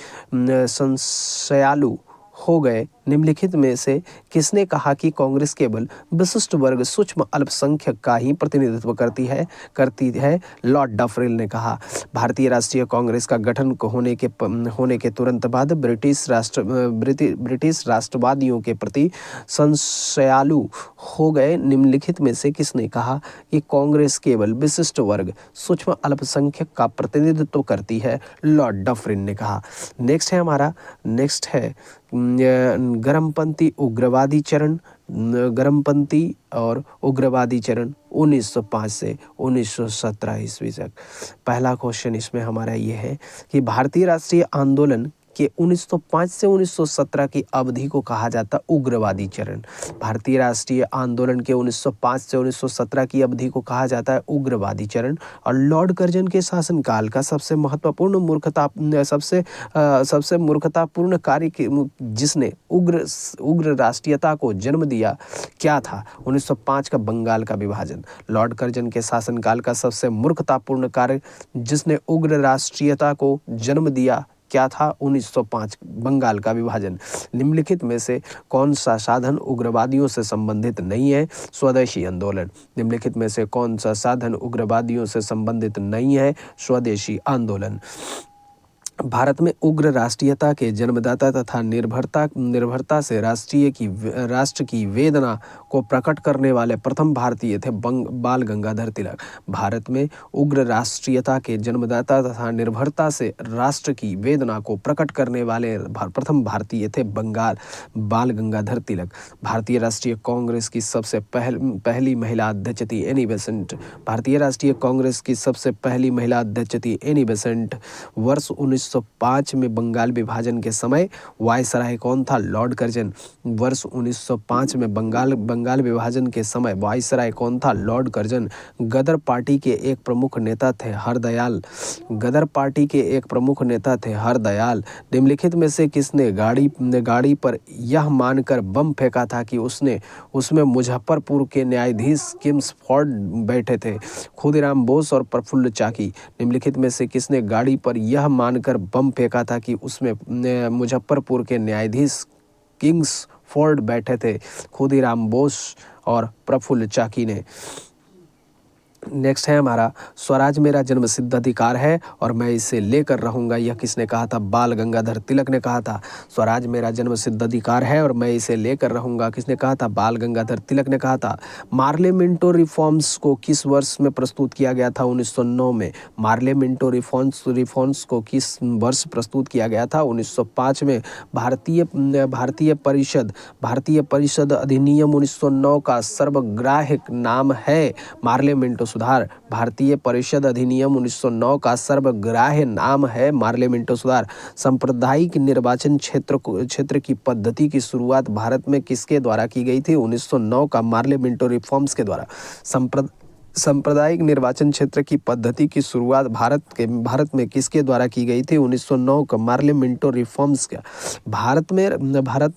संशयालु हो गए। निम्नलिखित में से किसने कहा कि कांग्रेस केवल विशिष्ट वर्ग सूक्ष्म अल्पसंख्यक का ही प्रतिनिधित्व करती है? लॉर्ड डफरिन ने कहा। भारतीय राष्ट्रीय कांग्रेस का गठन होने के तुरंत बाद ब्रिटिश राष्ट्रवादियों के प्रति संशयालु हो गए। निम्नलिखित में से किसने कहा कि कांग्रेस केवल विशिष्ट वर्ग सूक्ष्म अल्पसंख्यक का प्रतिनिधित्व करती है? लॉर्ड डफरिन ने कहा। नेक्स्ट है गर्मपंथी उग्रवादी चरण। गर्मपंथी और उग्रवादी चरण 1905 से 1917 ईस्वी तक। पहला क्वेश्चन इसमें हमारा ये है कि भारतीय राष्ट्रीय आंदोलन के 1905 से 1917 की अवधि को कहा जाता उग्रवादी चरण। भारतीय राष्ट्रीय आंदोलन के 1905 से 1917 की अवधि को कहा जाता है उग्रवादी चरण। और लॉर्ड कर्जन के शासनकाल का सबसे महत्वपूर्ण सबसे मूर्खतापूर्ण कार्य जिसने उग्र राष्ट्रीयता को जन्म दिया क्या था? 1905 का बंगाल का विभाजन। लॉर्ड कर्जन के शासनकाल का सबसे मूर्खतापूर्ण कार्य जिसने उग्र राष्ट्रीयता को जन्म दिया क्या था? 1905 बंगाल का विभाजन। निम्नलिखित में से कौन सा साधन उग्रवादियों से संबंधित नहीं है? स्वदेशी आंदोलन। निम्नलिखित में से कौन सा साधन उग्रवादियों से संबंधित नहीं है? स्वदेशी आंदोलन। भारत में उग्र राष्ट्रीयता के जन्मदाता तथा निर्भरता से राष्ट्र की वेदना को प्रकट करने वाले प्रथम भारतीय थे बाल गंगाधर तिलक। भारत में उग्र राष्ट्रीयता के जन्मदाता तथा निर्भरता से राष्ट्र की वेदना को प्रकट करने वाले प्रथम भारतीय थे बाल गंगाधर तिलक। भारतीय राष्ट्रीय कांग्रेस की सबसे पहली महिला अध्यक्ष थी एनी बेसेंट। भारतीय राष्ट्रीय कांग्रेस की सबसे पहली महिला अध्यक्ष थी एनी बेसेंट। वर्ष 1905 में बंगाल विभाजन के समय वायसराय कौन था? Lord Curzon. वर्ष 1905 में बंगाल विभाजन के समय वायसराय कौन था? Lord Curzon. गदर पार्टी के एक प्रमुख नेता थे हरदयाल। निम्नलिखित में से किसने गाड़ी पर यह मानकर बम फेंका था कि उसमें मुजफ्फरपुर के न्यायाधीश किम्सफोर्ड बैठे थे? खुदीराम बोस और प्रफुल्ल चाकी। निम्नलिखित में से किसने गाड़ी पर यह मानकर बम फेंका था कि उसमें मुजफ्फरपुर के न्यायाधीश किंग्सफोर्ड बैठे थे? खुदीराम बोस और प्रफुल्ल चाकी ने। नेक्स्ट है हमारा स्वराज मेरा जन्मसिद्ध अधिकार है और मैं इसे लेकर रहूंगा। यह किसने कहा था? बाल गंगाधर तिलक ने कहा था। स्वराज मेरा जन्मसिद्ध अधिकार है और मैं इसे लेकर रहूंगा किसने कहा था? बाल गंगाधर तिलक ने कहा था। मार्लियामेंटो रिफॉर्म्स को किस वर्ष में प्रस्तुत किया गया था? 1909 में। मार्लियामेंटो रिफॉर्म्स को किस वर्ष प्रस्तुत किया गया था? 1905 में। भारतीय परिषद अधिनियम 1909 का सर्वग्राह्य नाम है मार्लियामेंटो सुधार। भारतीय परिषद अधिनियम 1909 का सर्वग्राह्य नाम है मार्लियामेंटो सुधार। सांप्रदायिक निर्वाचन क्षेत्र की पद्धति की शुरुआत भारत में किसके द्वारा की गई थी? 1909 का मार्लियामेंटो रिफॉर्म्स के द्वारा। सांप्रदायिक निर्वाचन क्षेत्र की पद्धति की शुरुआत भारत में किसके द्वारा की गई थी? 1909 का मार्लियामेंटो रिफॉर्म्स का। भारत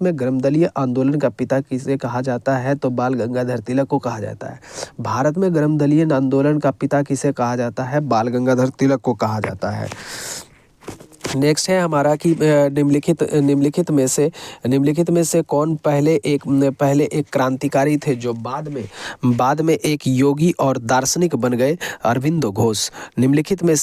में गर्मदलीय आंदोलन का पिता किसे कहा जाता है? तो बाल गंगाधर तिलक को कहा जाता है। भारत में गर्मदलीय आंदोलन का पिता किसे कहा जाता है? बाल गंगाधर तिलक को कहा जाता है। नेक्स्ट है हमारा कि निम्नलिखित में से कौन पहले एक क्रांतिकारी थे जो बाद में एक योगी और दार्शनिक बन गए? अरविंदो घोष। निम्नलिखित में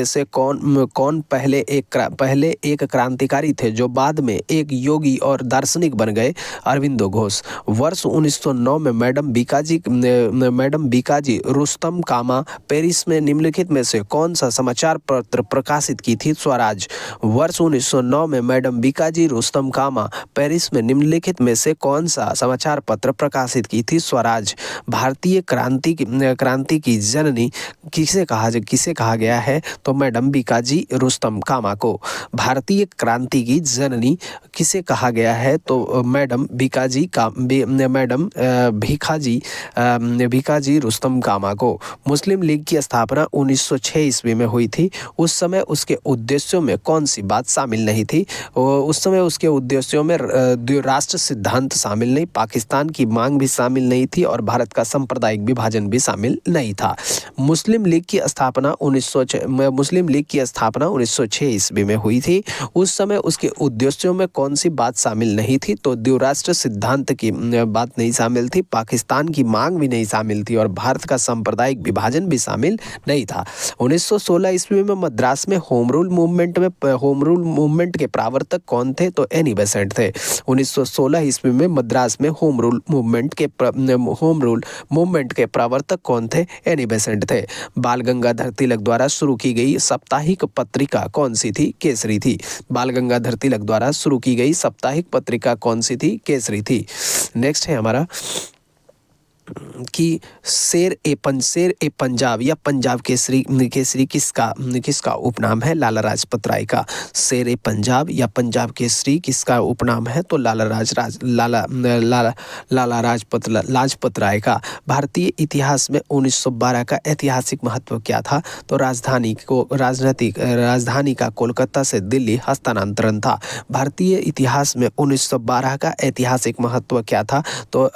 से कौन पहले एक क्रांतिकारी थे जो बाद में एक योगी और दार्शनिक बन गए? अरविंदो घोष। वर्ष 1909 में मैडम बीकाजी रुस्तम कामा पेरिस में निम्नलिखित में से कौन सा समाचार पत्र प्रकाशित की थी? स्वराज। वर्ष 1909 में मैडम बीकाजी रुस्तम कामा पेरिस में निम्नलिखित में से कौन सा समाचार पत्र प्रकाशित की थी? स्वराज। भारतीय क्रांति की जननी किसे कहा गया है? तो मैडम बीकाजी रुस्तम कामा को। भारतीय क्रांति की जननी किसे कहा गया है? तो मैडम भीखाजी रुस्तम कामा को। मुस्लिम लीग की स्थापना 1906 ईस्वी में हुई थी। उस समय उसके उद्देश्यों में कौन सी बात शामिल नहीं थी? उस समय उसके उद्देश्यों में द्विराष्ट्र सिद्धांत शामिल नहीं, पाकिस्तान की मांग भी शामिल नहीं थी और भारत का सांप्रदायिक विभाजन भी शामिल नहीं था। मुस्लिम लीग की स्थापना 1906 ईस्वी में हुई थी। उस समय उसके उद्देश्यों में कौन सी बात शामिल नहीं थी? तो द्विराष्ट्र सिद्धांत की बात नहीं शामिल थी, पाकिस्तान की मांग भी नहीं शामिल थी और भारत का सांप्रदायिक विभाजन भी शामिल नहीं था। 1916 ईस्वी में मद्रास में होम रूल मूवमेंट के प्रवर्तक कौन थे? तो एनी बेसेंट थे। 1916 ईस्वी में मद्रास में होम रूल मूवमेंट के प्रवर्तक कौन थे? एनी बेसेंट थे। बाल गंगाधर तिलक द्वारा शुरू की गई साप्ताहिक पत्रिका कौन सी थी? केसरी थी। बाल गंगाधर तिलक द्वारा शुरू की गई साप्ताहिक पत्रिका कौन सी थी? केसरी थी। नेक्स्ट है हमारा कि शेर ए पंजाब या पंजाब केसरी किसका उपनाम है? लाला लाजपत राय का। शेर ए पंजाब या पंजाब केसरी किसका उपनाम है? तो लाला लाजपत राय का। भारतीय इतिहास में 1912 का ऐतिहासिक महत्व क्या था? तो राजधानी का कोलकाता से दिल्ली हस्तांतरण था। भारतीय इतिहास में 1912 का ऐतिहासिक महत्व क्या था? तो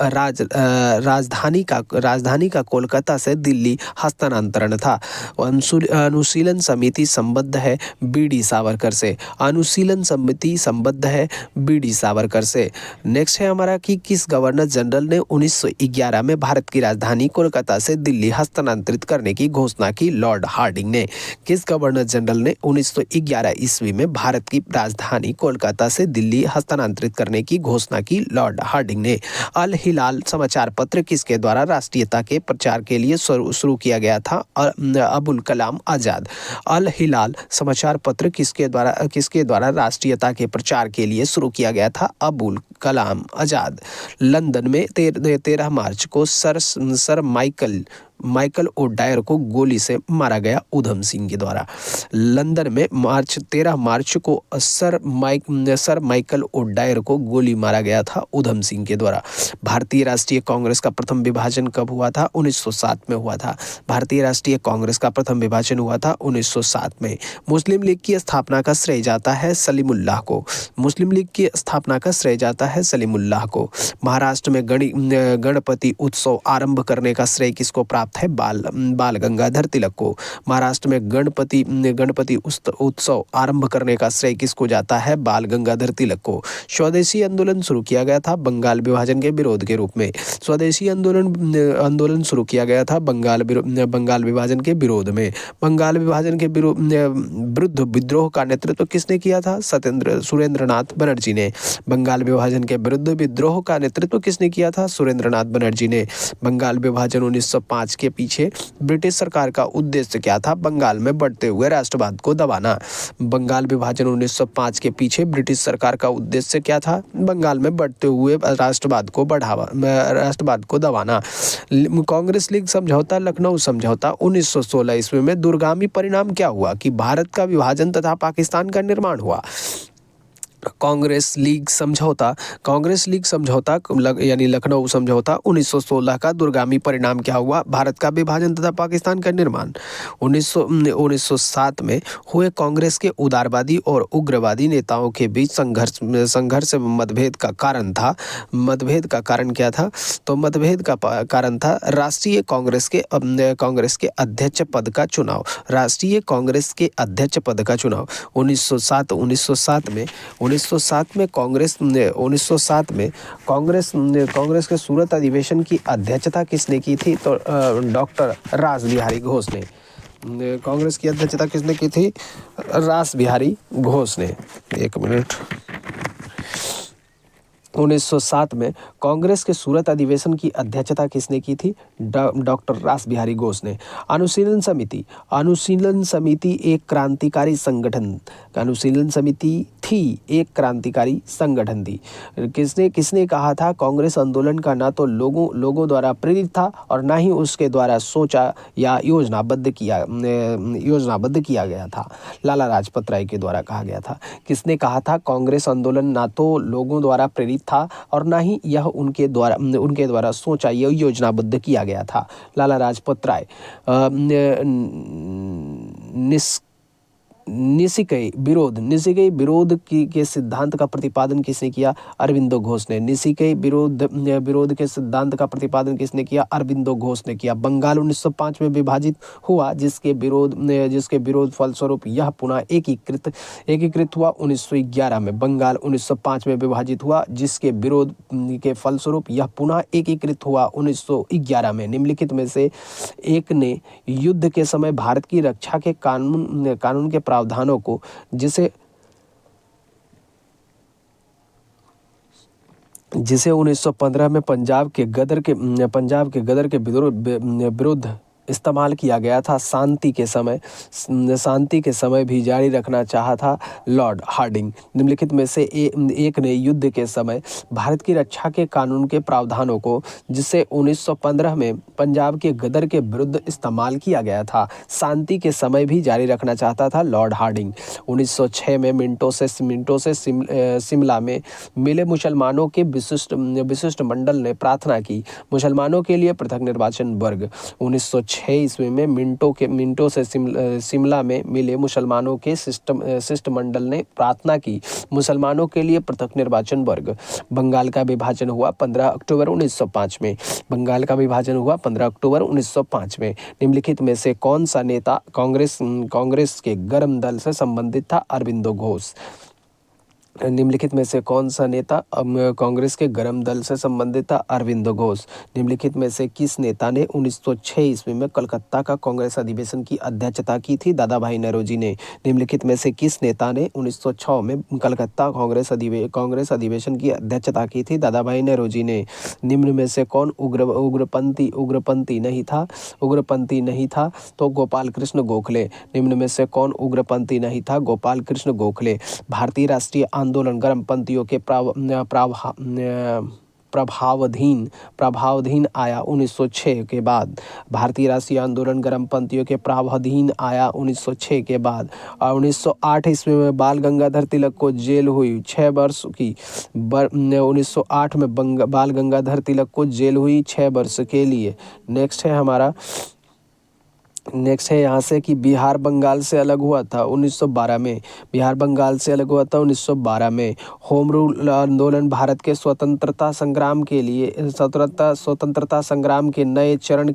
राजधानी का कोलकाता से दिल्ली हस्तांतरण था। अनुशीलन समिति संबद्ध है बीडी सावरकर से। अनुशीलन समिति संबद्ध है बीडी सावरकर से। नेक्स्ट है हमारा कि किस गवर्नर जनरल ने 1911 में भारत की राजधानी कोलकाता से दिल्ली हस्तांतरित करने की घोषणा की? लॉर्ड हार्डिंग ने। किस गवर्नर जनरल ने 1911 ईस्वी में भारत की राजधानी कोलकाता से दिल्ली हस्तांतरित करने की घोषणा की? लॉर्ड हार्डिंग ने। अल हिलाल समाचार पत्र किसके द्वारा राष्ट्रीयता के प्रचार के लिए शुरू किया गया था? अबुल कलाम आजाद। अल हिलाल समाचार पत्र किसके द्वारा राष्ट्रीयता के प्रचार के लिए शुरू किया गया था? अबुल कलाम आजाद। लंदन में 13 मार्च को सर माइकल ओडायर को गोली से मारा गया उधम सिंह के द्वारा। लंदन में 13 मार्च को सर माइकल ओडायर को गोली मारा गया था उधम सिंह के द्वारा। भारतीय राष्ट्रीय कांग्रेस का प्रथम विभाजन कब हुआ था? 1907 में हुआ था। भारतीय राष्ट्रीय कांग्रेस का प्रथम विभाजन हुआ था 1907 में। मुस्लिम लीग की स्थापना का श्रेय जाता है सलीमुल्लाह को। मुस्लिम लीग की स्थापना का श्रेय जाता है सलीमुल्लाह को। महाराष्ट्र में गणपति उत्सव आरंभ करने का श्रेय किसको प्राप्त है? बाल गंगाधर तिलक को। महाराष्ट्र में गणपति उत्सव आरंभ करने का श्रेय किसको जाता है? बाल गंगाधर तिलक को। स्वदेशी आंदोलन शुरू किया गया था बंगाल विभाजन के विरोध के रूप में। स्वदेशी आंदोलन शुरू किया गया था बंगाल विभाजन के विरोध में। बंगाल विभाजन के विरुद्ध विद्रोह का नेतृत्व किसने किया था? सुरेंद्रनाथ बनर्जी ने। बंगाल विभाजन के विरुद्ध विद्रोह का नेतृत्व किसने किया था? सुरेंद्रनाथ बनर्जी ने। बंगाल विभाजन 1905 के पीछे ब्रिटिश सरकार का उद्देश्य क्या था? बंगाल में बढ़ते हुए राष्ट्रवाद को दबाना। बंगाल विभाजन 1905 के पीछे ब्रिटिश सरकार का उद्देश्य क्या था? बंगाल में बढ़ते हुए राष्ट्रवाद को दबाना। कांग्रेस लीग समझौता, लखनऊ समझौता 1916 ईस्वी में दूरगामी परिणाम क्या हुआ? कि भारत का विभाजन तथा पाकिस्तान का निर्माण हुआ। कांग्रेस लीग समझौता यानी लखनऊ समझौता 1916 का दूरगामी परिणाम क्या हुआ? भारत का विभाजन तथा पाकिस्तान का निर्माण। 1907 में हुए कांग्रेस के उदारवादी और उग्रवादी नेताओं के बीच संघर्ष मतभेद का कारण था। मतभेद का कारण क्या था? तो मतभेद का कारण था राष्ट्रीय कांग्रेस के अध्यक्ष पद का चुनाव। राष्ट्रीय कांग्रेस के अध्यक्ष पद का चुनाव 1907 में कांग्रेस के सूरत अधिवेशन की अध्यक्षता किसने की थी? तो डॉक्टर रास बिहारी घोष ने। कांग्रेस की अध्यक्षता किसने की थी? रास बिहारी घोष ने। एक मिनट। 1907 में कांग्रेस के सूरत अधिवेशन की अध्यक्षता किसने की थी? डॉक्टर रास बिहारी घोष ने। अनुशीलन समिति एक क्रांतिकारी संगठन थी। किसने कहा था? कांग्रेस आंदोलन का ना तो लोगों द्वारा प्रेरित था और ना ही उसके द्वारा सोचा या योजनाबद्ध किया गया था। लाला लाजपत राय के द्वारा कहा गया था। किसने कहा था? कांग्रेस आंदोलन ना तो लोगों द्वारा प्रेरित था और ना ही यह उनके द्वारा सोचा या योजनाबद्ध किया गया था। लाला लाजपत राय। निस्सिकय विरोध के सिद्धांत का प्रतिपादन किसने किया? अरविंदो घोष ने। निस्सिकय विरोध के सिद्धांत का प्रतिपादन किसने किया? अरविंदो घोष ने किया। बंगाल 1905 में विभाजित हुआ, जिसके विरोध फलस्वरूप यह पुनः एकीकृत हुआ 1911 में। बंगाल 1905 में विभाजित हुआ, जिसके विरोध के फलस्वरूप यह पुनः एकीकृत हुआ 1911 में। निम्नलिखित में से एक ने युद्ध के समय भारत की रक्षा के कानून के प्रावधानों को, जिसे 1915 में पंजाब के गदर के विरुद्ध इस्तेमाल किया गया था, शांति के समय भी जारी रखना चाहा था लॉर्ड हार्डिंग। निम्नलिखित में से एक ने युद्ध के समय भारत की रक्षा के कानून के प्रावधानों को, जिसे 1915 में पंजाब के गदर के विरुद्ध इस्तेमाल किया गया था, शांति के समय भी जारी रखना चाहता था लॉर्ड हार्डिंग। 1906 में मिंटो से शिमला में मिले मुसलमानों के विशिष्ट मंडल ने प्रार्थना की, मुसलमानों के लिए पृथक निर्वाचन वर्ग। 1906 ईस्वी में मिंटो से शिमला में मिले मुसलमानों के शिष्टमंडल ने प्रार्थना की, मुसलमानों के लिए पृथक निर्वाचन वर्ग। बंगाल का विभाजन हुआ 15 अक्टूबर 1905 में। निम्नलिखित में से कौन सा नेता कांग्रेस के गर्म दल से संबंधित था? अरविंदो घोष। निम्नलिखित में से कौन सा नेता कांग्रेस के गर्म दल से संबंधित था? अरविंदो घोष। निम्नलिखित में से किस नेता ने 1906 ईस्वी में कलकत्ता का कांग्रेस अधिवेशन की अध्यक्षता की थी? दादा भाई नौरोजी ने। निम्नलिखित में से किस नेता ने 1906 में कलकत्ता कांग्रेस अधिवेशन की अध्यक्षता की थी? दादा भाई नौरोजी ने। निम्न में से कौन उग्रपंथी नहीं था? तो गोपाल कृष्ण गोखले। निम्न में से कौन उग्रपंथी नहीं था? गोपाल कृष्ण गोखले। भारतीय राष्ट्रीय आंदोलन गर्मपंथियों के प्रभावाधीन आया 1906 के बाद। भारतीय राष्ट्रीय आंदोलन गर्मपंथियों के प्रभावाधीन आया 1906 के बाद। और 1908 ईस्वी में बाल गंगाधर तिलक को जेल हुई 6 वर्ष की। 1908 में बाल गंगाधर तिलक को जेल हुई 6 वर्ष के लिए। नेक्स्ट है यहाँ से कि बिहार बंगाल से अलग हुआ था 1912 में। बिहार बंगाल से अलग हुआ था 1912 में। होम रूल आंदोलन भारत के स्वतंत्रता संग्राम के नए चरण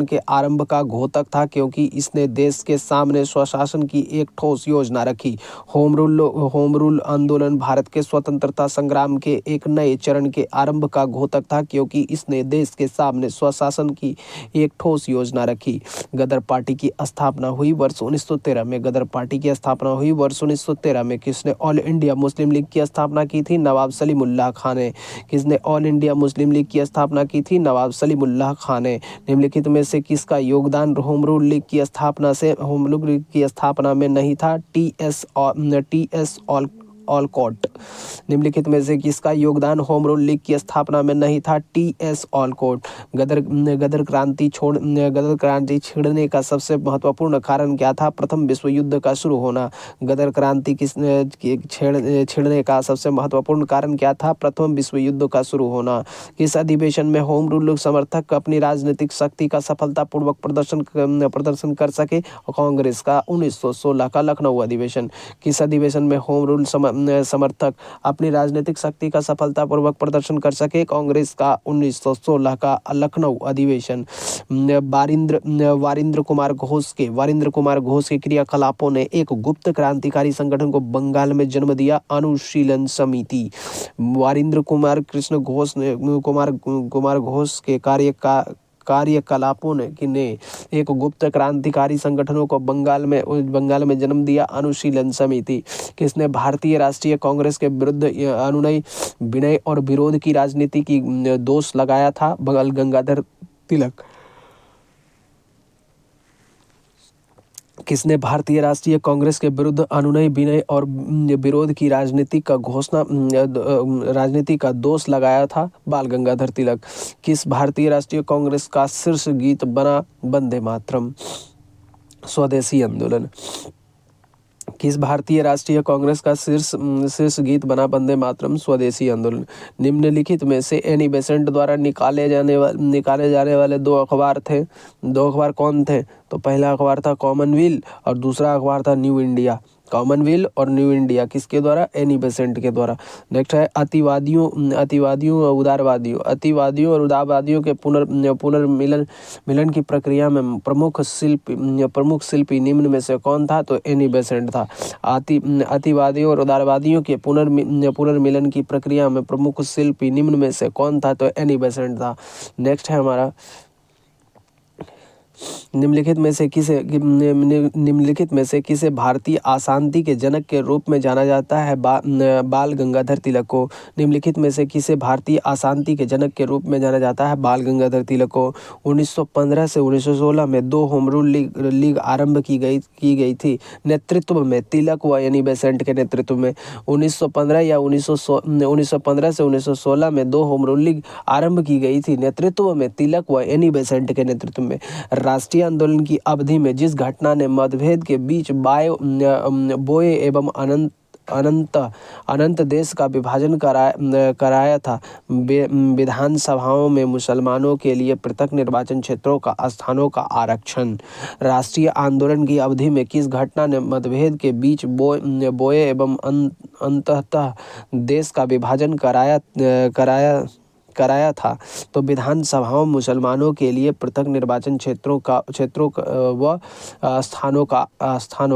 के आरंभ का घोतक था, क्योंकि इसने देश के सामने स्वशासन की एक ठोस योजना रखी। होम रूल आंदोलन भारत के स्वतंत्रता संग्राम के एक नए चरण के आरंभ का घोतक था, क्योंकि इसने देश के सामने स्वशासन की एक ठोस योजना रखी। गदर पार्टी की स्थापना हुई वर्ष 1913 में। गदर पार्टी की स्थापना हुई वर्ष 1913 में। किसने ऑल इंडिया मुस्लिम लीग की स्थापना की थी? नवाब सलीमुल्लाह खान ने। किसने ऑल इंडिया मुस्लिम लीग की स्थापना की थी? नवाब सलीमुल्लाह खान ने। निम्नलिखित में से किसका योगदान होम रूल लीग की स्थापना में नहीं था? T S Olcott. निम्नलिखित में से किसका योगदान होम रूल लीग की स्थापना में नहीं था? टी.एस. ऑलकॉट। गदर क्रांति छिड़ने का सबसे महत्वपूर्ण कारण क्या था? प्रथम विश्व युद्ध का शुरू होना। गदर क्रांति छिड़ने का सबसे महत्वपूर्ण कारण क्या था? प्रथम विश्व युद्ध का शुरू होना। किस अधिवेशन में होम रूल समर्थक अपनी राजनीतिक शक्ति का सफलतापूर्वक प्रदर्शन कर सके? कांग्रेस का 1916 का लखनऊ अधिवेशन। किस अधिवेशन में होम रूल समर्थक अपनी राजनीतिक शक्ति का सफलतापूर्वक प्रदर्शन कर सके? कांग्रेस का 1916 का लखनऊ अधिवेशन। वारिंद्र कुमार घोष के क्रियाकलापों ने एक गुप्त क्रांतिकारी संगठन को बंगाल में जन्म दिया। अनुशीलन समिति। वारिंद्र कुमार घोष के कार्यकलापों ने एक गुप्त क्रांतिकारी संगठनों को बंगाल में जन्म दिया। अनुशीलन समिति। किसने भारतीय राष्ट्रीय कांग्रेस के विरुद्ध अनुनय, विनय और विरोध की राजनीति की दोष लगाया था? बाल गंगाधर तिलक। किसने भारतीय राष्ट्रीय कांग्रेस के विरुद्ध अनुनय, विनय और विरोध की राजनीति का दोष लगाया था? बाल गंगाधर तिलक। किस भारतीय राष्ट्रीय कांग्रेस का शीर्ष गीत बना वंदे मातरम? स्वदेशी आंदोलन। किस भारतीय राष्ट्रीय कांग्रेस का शीर्ष गीत बना वंदे मातरम? स्वदेशी आंदोलन। निम्नलिखित में से एनी बेसेंट द्वारा निकाले जाने वाले दो अखबार कौन थे? तो पहला अखबार था कॉमनवेल्थ और दूसरा अखबार था न्यू इंडिया। कॉमनवेल्थ और न्यू इंडिया किसके द्वारा? एनी बेसेंट के द्वारा। नेक्स्ट है अतिवादियों और उदारवादियों के पुनर्मिलन की प्रक्रिया में प्रमुख शिल्पी निम्न में से कौन था? तो एनी बेसेंट था। अतिवादियों और उदारवादियों के पुनर्मिलन की प्रक्रिया में प्रमुख शिल्पी निम्न में से कौन था? तो एनी बेसेंट था। नेक्स्ट है हमारा निम्नलिखित में से किसे भारतीय अशांति के जनक के रूप में जाना जाता है? बाल गंगाधर तिलक को। निम्नलिखित में से किसे भारतीय अशांति के जनक के रूप में जाना जाता है? बाल गंगाधर तिलक को। 1915 से 1916 में 2 होम रूल लीग आरंभ की गई थी। नेतृत्व में तिलक व एनी बेसेंट के नेतृत्व में। 1915 से 1916 में 2 होम रूल लीग आरंभ की गई थी। नेतृत्व में तिलक व एनी बेसेंट के नेतृत्व में। राष्ट्रीय आंदोलन की अवधि में जिस घटना ने मतभेद के बीच बोए एवं अनंत देश का विभाजन कराया था, विधानसभाओं में मुसलमानों के लिए पृथक निर्वाचन क्षेत्रों का स्थानों का आरक्षण। राष्ट्रीय आंदोलन की अवधि में किस घटना ने मतभेद के बीच बोए एवं अंततः देश का विभाजन कराया था? तो विधानसभाओं मुसलमानों के लिए पृथक निर्वाचन क्षेत्रों व स्थानों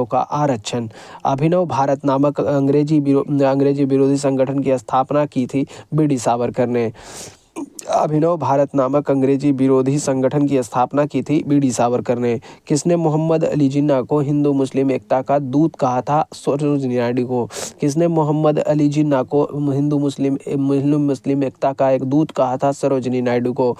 का आरक्षण। अभिनव भारत नामक अंग्रेजी विरोधी संगठन की स्थापना की थी बी.डी. सावरकर ने। अभिनव भारत नामक अंग्रेजी विरोधी संगठन की स्थापना की थी बी.डी. सावरकर ने। किसने मोहम्मद अली जिन्ना को हिंदू मुस्लिम एकता का दूत कहा था? सरोजिनी नायडू को। किसने मोहम्मद अली जिन्ना को हिंदू मुस्लिम एकता का एक दूत कहा था? सरोजिनी नायडू को।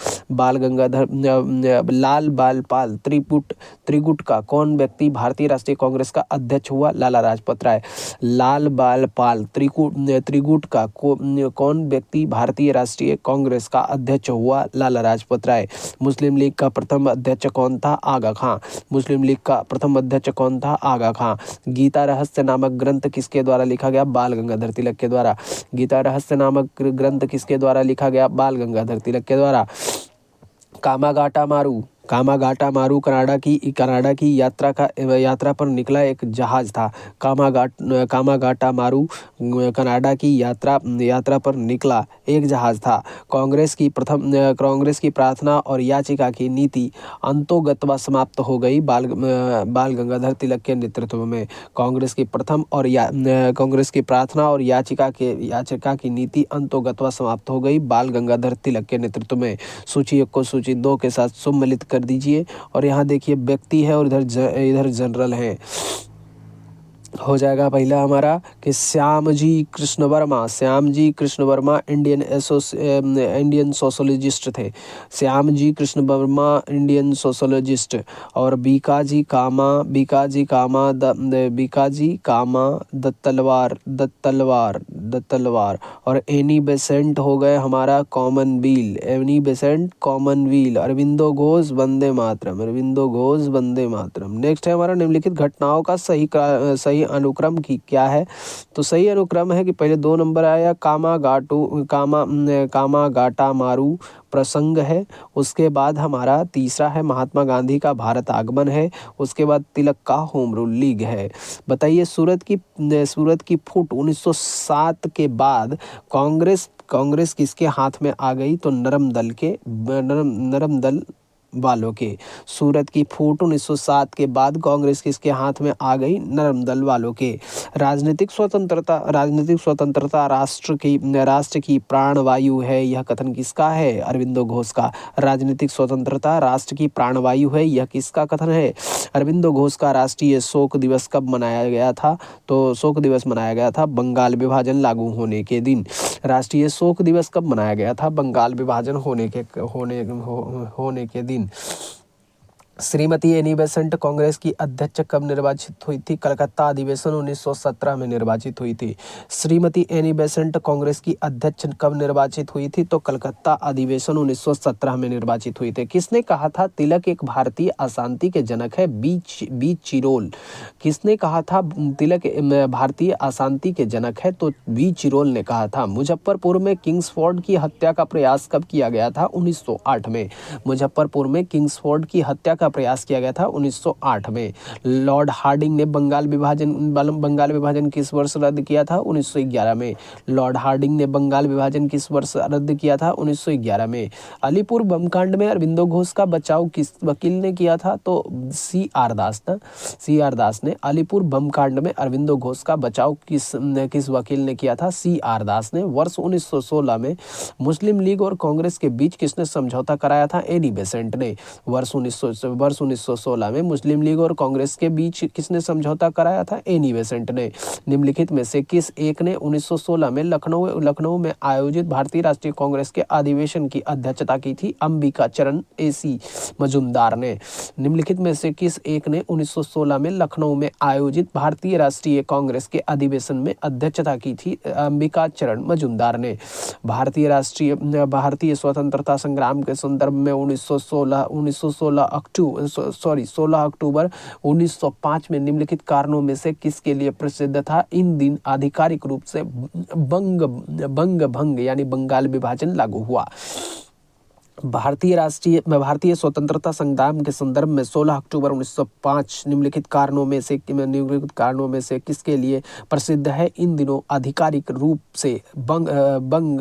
लाल बाल पाल त्रिगुट का कौन व्यक्ति भारतीय राष्ट्रीय कांग्रेस का अध्यक्ष हुआ? लाला लाजपत राय। लाल बाल पाल त्रिगुट का कौन व्यक्ति भारतीय राष्ट्रीय कांग्रेस का अध्यक्ष हुआ? लाला लाजपत राय। मुस्लिम लीग का प्रथम अध्यक्ष कौन था? आगा खां। मुस्लिम लीग का प्रथम अध्यक्ष कौन था? आगा खां। गीता रहस्य नामक ग्रंथ किसके द्वारा लिखा गया? बाल गंगाधर तिलक के द्वारा। गीता रहस्य नामक ग्रंथ किसके द्वारा लिखा गया? बाल गंगाधर तिलक के द्वारा। कामागाटा मारू कनाडा की यात्रा पर निकला एक जहाज था। कामागाटा मारू कनाडा की यात्रा पर निकला एक जहाज था। कांग्रेस की प्रार्थना और याचिका की नीति अंतोगत्वा समाप्त हो गई बाल गंगाधर तिलक के नेतृत्व में। कांग्रेस की प्रार्थना और याचिका की नीति अंतोगत्वा समाप्त हो गई बाल गंगाधर तिलक के नेतृत्व में। सूची 1 को सूची 2 के साथ सम्मिलित कर दीजिए और यहाँ देखिए व्यक्ति है और इधर जनरल है। हो जाएगा पहला हमारा कि श्यामजी कृष्ण वर्मा इंडियन सोशोलॉजिस्ट थे। Shyamji Krishna Verma Indian sociologist. और बीकाजी कामा दत्तलवार। और एनी बेसेंट हो गए हमारा कॉमनवील। अरविंदो घोष वंदे मातरम। नेक्स्ट है हमारा निम्नलिखित घटनाओं का सही अनुक्रम की क्या है। तो सही अनुक्रम है कि पहले 2 नंबर आया कामागाटा मारू प्रसंग है। उसके बाद हमारा तीसरा है महात्मा गांधी का भारत आगमन है। उसके बाद तिलक का होम रूल लीग है। बताइए सूरत की फूट 1907 के बाद कांग्रेस किसके हाथ में आ गई। तो नरम दल वालों के। सूरत की फूट 1907 के बाद कांग्रेस किसके हाथ में आ गई। नरम दल वालों के। राजनीतिक स्वतंत्रता राष्ट्र की प्राणवायु है, यह कथन किसका है। अरविंदो घोष का। राजनीतिक स्वतंत्रता राष्ट्र की प्राणवायु है, यह किसका कथन है। अरविंदो घोष का। राष्ट्रीय शोक दिवस कब मनाया गया था। तो शोक दिवस मनाया गया था बंगाल विभाजन लागू होने के दिन। राष्ट्रीय शोक दिवस कब मनाया गया था। बंगाल विभाजन होने के दिन। श्रीमती एनी बेसेंट कांग्रेस की अध्यक्ष कब निर्वाचित हुई थी। कलकत्ता अधिवेशन 1917 में निर्वाचित हुई थी। श्रीमती एनी बेसेंट कांग्रेस की अध्यक्ष कब निर्वाचित हुई थी। तो कलकत्ता अधिवेशन 1917 में निर्वाचित हुई थी। किसने कहा था तिलक एक भारतीय अशांति के जनक है। B Chirol. किसने कहा था तिलक भारतीय अशांति के जनक है। तो बी चिरोल ने कहा था। मुजफ्फरपुर में किंग्सफोर्ड की हत्या का प्रयास कब किया गया था। 1908 में। मुजफ्फरपुर में किंग्सफोर्ड की हत्या का प्रयास किया गया था 1908 में। लॉर्ड हार्डिंग ने बंगाल विभाजन किस वर्ष रद्द किया था। 1911 में। लॉर्ड हार्डिंग ने बंगाल विभाजन किस वर्ष रद्द किया था। 1911 में। अलीपुर बम कांड में अरविंदो घोष का बचाव किस वकील ने किया था। तो सी आर दास ने। अलीपुर बम कांड में अरविंदो घोष का बचाव किस वकील ने किया था। सी आर दास ने। वर्ष 1916 में मुस्लिम लीग और कांग्रेस के बीच किसने समझौता कराया था। एनी बेसेंट ने। वर्ष 1916 में मुस्लिम लीग और कांग्रेस के बीच किसने समझौता कराया था। एनी बेसेंट ने। निम्नलिखित में से किस एक ने 1916 में लखनऊ में आयोजित भारतीय राष्ट्रीय कांग्रेस के अधिवेशन की अध्यक्षता की थी। अंबिका चरण एसी मजूमदार ने। निम्नलिखित में से किस एक ने 1916 में लखनऊ में आयोजित भारतीय राष्ट्रीय कांग्रेस के अधिवेशन में अध्यक्षता की थी। अंबिका चरण मजूमदार ने। भारतीय स्वतंत्रता संग्राम के संदर्भ में 16 अक्टूबर 1905 में निम्नलिखित कारणों में से किसके लिए प्रसिद्ध था। इन दिन आधिकारिक रूप से बंग भंग यानी बंगाल विभाजन लागू हुआ। भारतीय स्वतंत्रता संग्राम के संदर्भ में 16 अक्टूबर 1905 निम्नलिखित कारणों में से किसके लिए प्रसिद्ध है। इन दिनों आधिकारिक रूप से बंग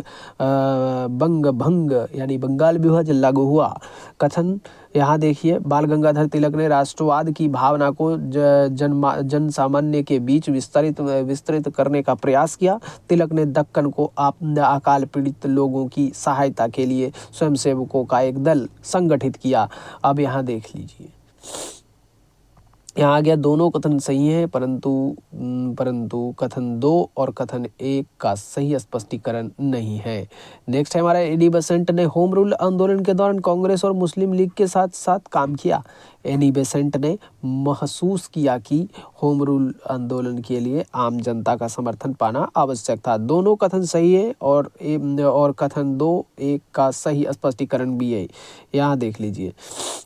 भंग यानी बंगाल विभाजन लागू हुआ। कथन यहाँ देखिए। बाल गंगाधर तिलक ने राष्ट्रवाद की भावना को जन सामान्य के बीच विस्तृत करने का प्रयास किया। तिलक ने दक्कन को अकाल पीड़ित लोगों की सहायता के लिए स्वयंसेवकों का एक दल संगठित किया। अब यहाँ देख लीजिए, यहाँ आ गया दोनों कथन सही हैं, परंतु कथन 2 और कथन 1 का सही स्पष्टीकरण नहीं है। नेक्स्ट है हमारा एनी बेसेंट ने होम रूल आंदोलन के दौरान कांग्रेस और मुस्लिम लीग के साथ साथ काम किया। एनी बेसेंट ने महसूस किया कि होम रूल आंदोलन के लिए आम जनता का समर्थन पाना आवश्यक था। दोनों कथन सही है और कथन 2 1 का सही स्पष्टीकरण भी है। यहाँ देख लीजिए।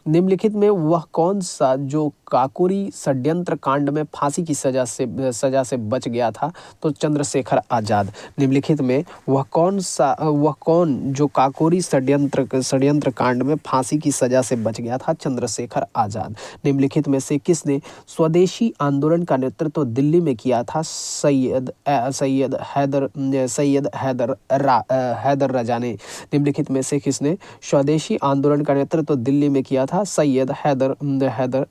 निम्नलिखित में वह कौन सा जो काकोरी षड्यंत्र कांड में फांसी की सजा से बच गया था। तो चंद्रशेखर आजाद। निम्नलिखित में वह कौन जो काकोरी षड्यंत्र कांड में फांसी की सजा से बच गया था। चंद्रशेखर आजाद। निम्नलिखित में से किसने स्वदेशी आंदोलन का नेतृत्व दिल्ली में किया था। सैयद हैदर रजा ने। निम्नलिखित में से किसने स्वदेशी आंदोलन का नेतृत्व दिल्ली में किया था। सैयद हैदर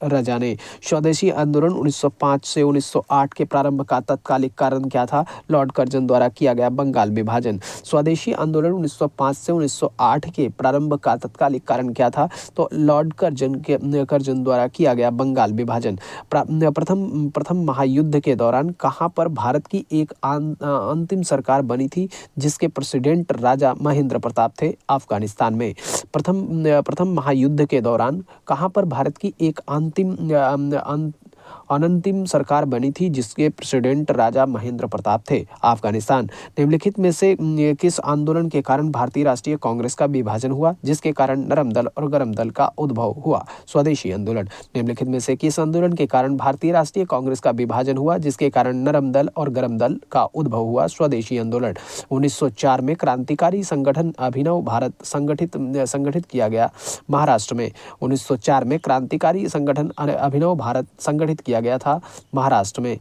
रजा ने। स्वदेशी आंदोलन 1905 से 1908 के प्रारंभ का तत्कालिक कारण क्या था। लॉर्ड कर्जन द्वारा किया गया बंगाल विभाजन। स्वदेशी आंदोलन 1905 से 1908 के प्रारंभ का तत्कालिक कारण क्या था। तो लॉर्ड कर्जन अर्जुन द्वारा किया गया बंगाल विभाजन। प्रथम महायुद्ध के दौरान कहाँ पर भारत की एक अंतिम सरकार बनी थी जिसके प्रेसिडेंट राजा महेंद्र प्रताप थे? अफगानिस्तान में। प्रथम महायुद्ध के दौरान कहाँ पर भारत की एक अनंतिम सरकार बनी थी जिसके प्रेसिडेंट राजा महेंद्र प्रताप थे? अफगानिस्तान। निम्नलिखित में से किस आंदोलन के कारण भारतीय राष्ट्रीय कांग्रेस का विभाजन हुआ जिसके कारण नरम दल और गरम दल का उद्भव हुआ? स्वदेशी आंदोलन। निम्नलिखित में से किस आंदोलन के कारण भारतीय राष्ट्रीय कांग्रेस का विभाजन हुआ जिसके कारण नरम दल और गरम दल का उद्भव हुआ? स्वदेशी आंदोलन। 1904 में क्रांतिकारी संगठन अभिनव भारत संगठित किया गया महाराष्ट्र में। 1904 में क्रांतिकारी संगठन अभिनव भारत संगठित किया गया था महाराष्ट्र में।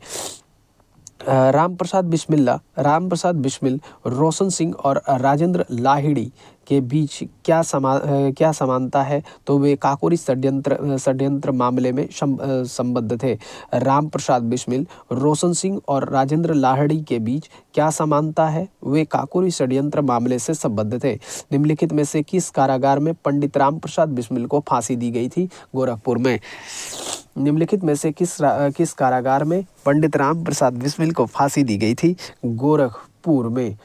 राम प्रसाद बिस्मिल, रोशन सिंह और राजेंद्र लाहिड़ी के बीच क्या समानता है? तो वे काकोरी षड्यंत्र मामले में संबद्ध थे। राम प्रसाद बिस्मिल, रोशन सिंह और राजेंद्र लाहिड़ी के बीच क्या समानता है? वे काकोरी षड्यंत्र मामले से संबद्ध थे। निम्नलिखित में से किस कारागार में पंडित राम प्रसाद बिस्मिल को फांसी दी गई थी? गोरखपुर में। निम्नलिखित में से किस कारागार में पंडित राम प्रसाद बिस्मिल को फांसी दी गई थी? गोरखपुर में।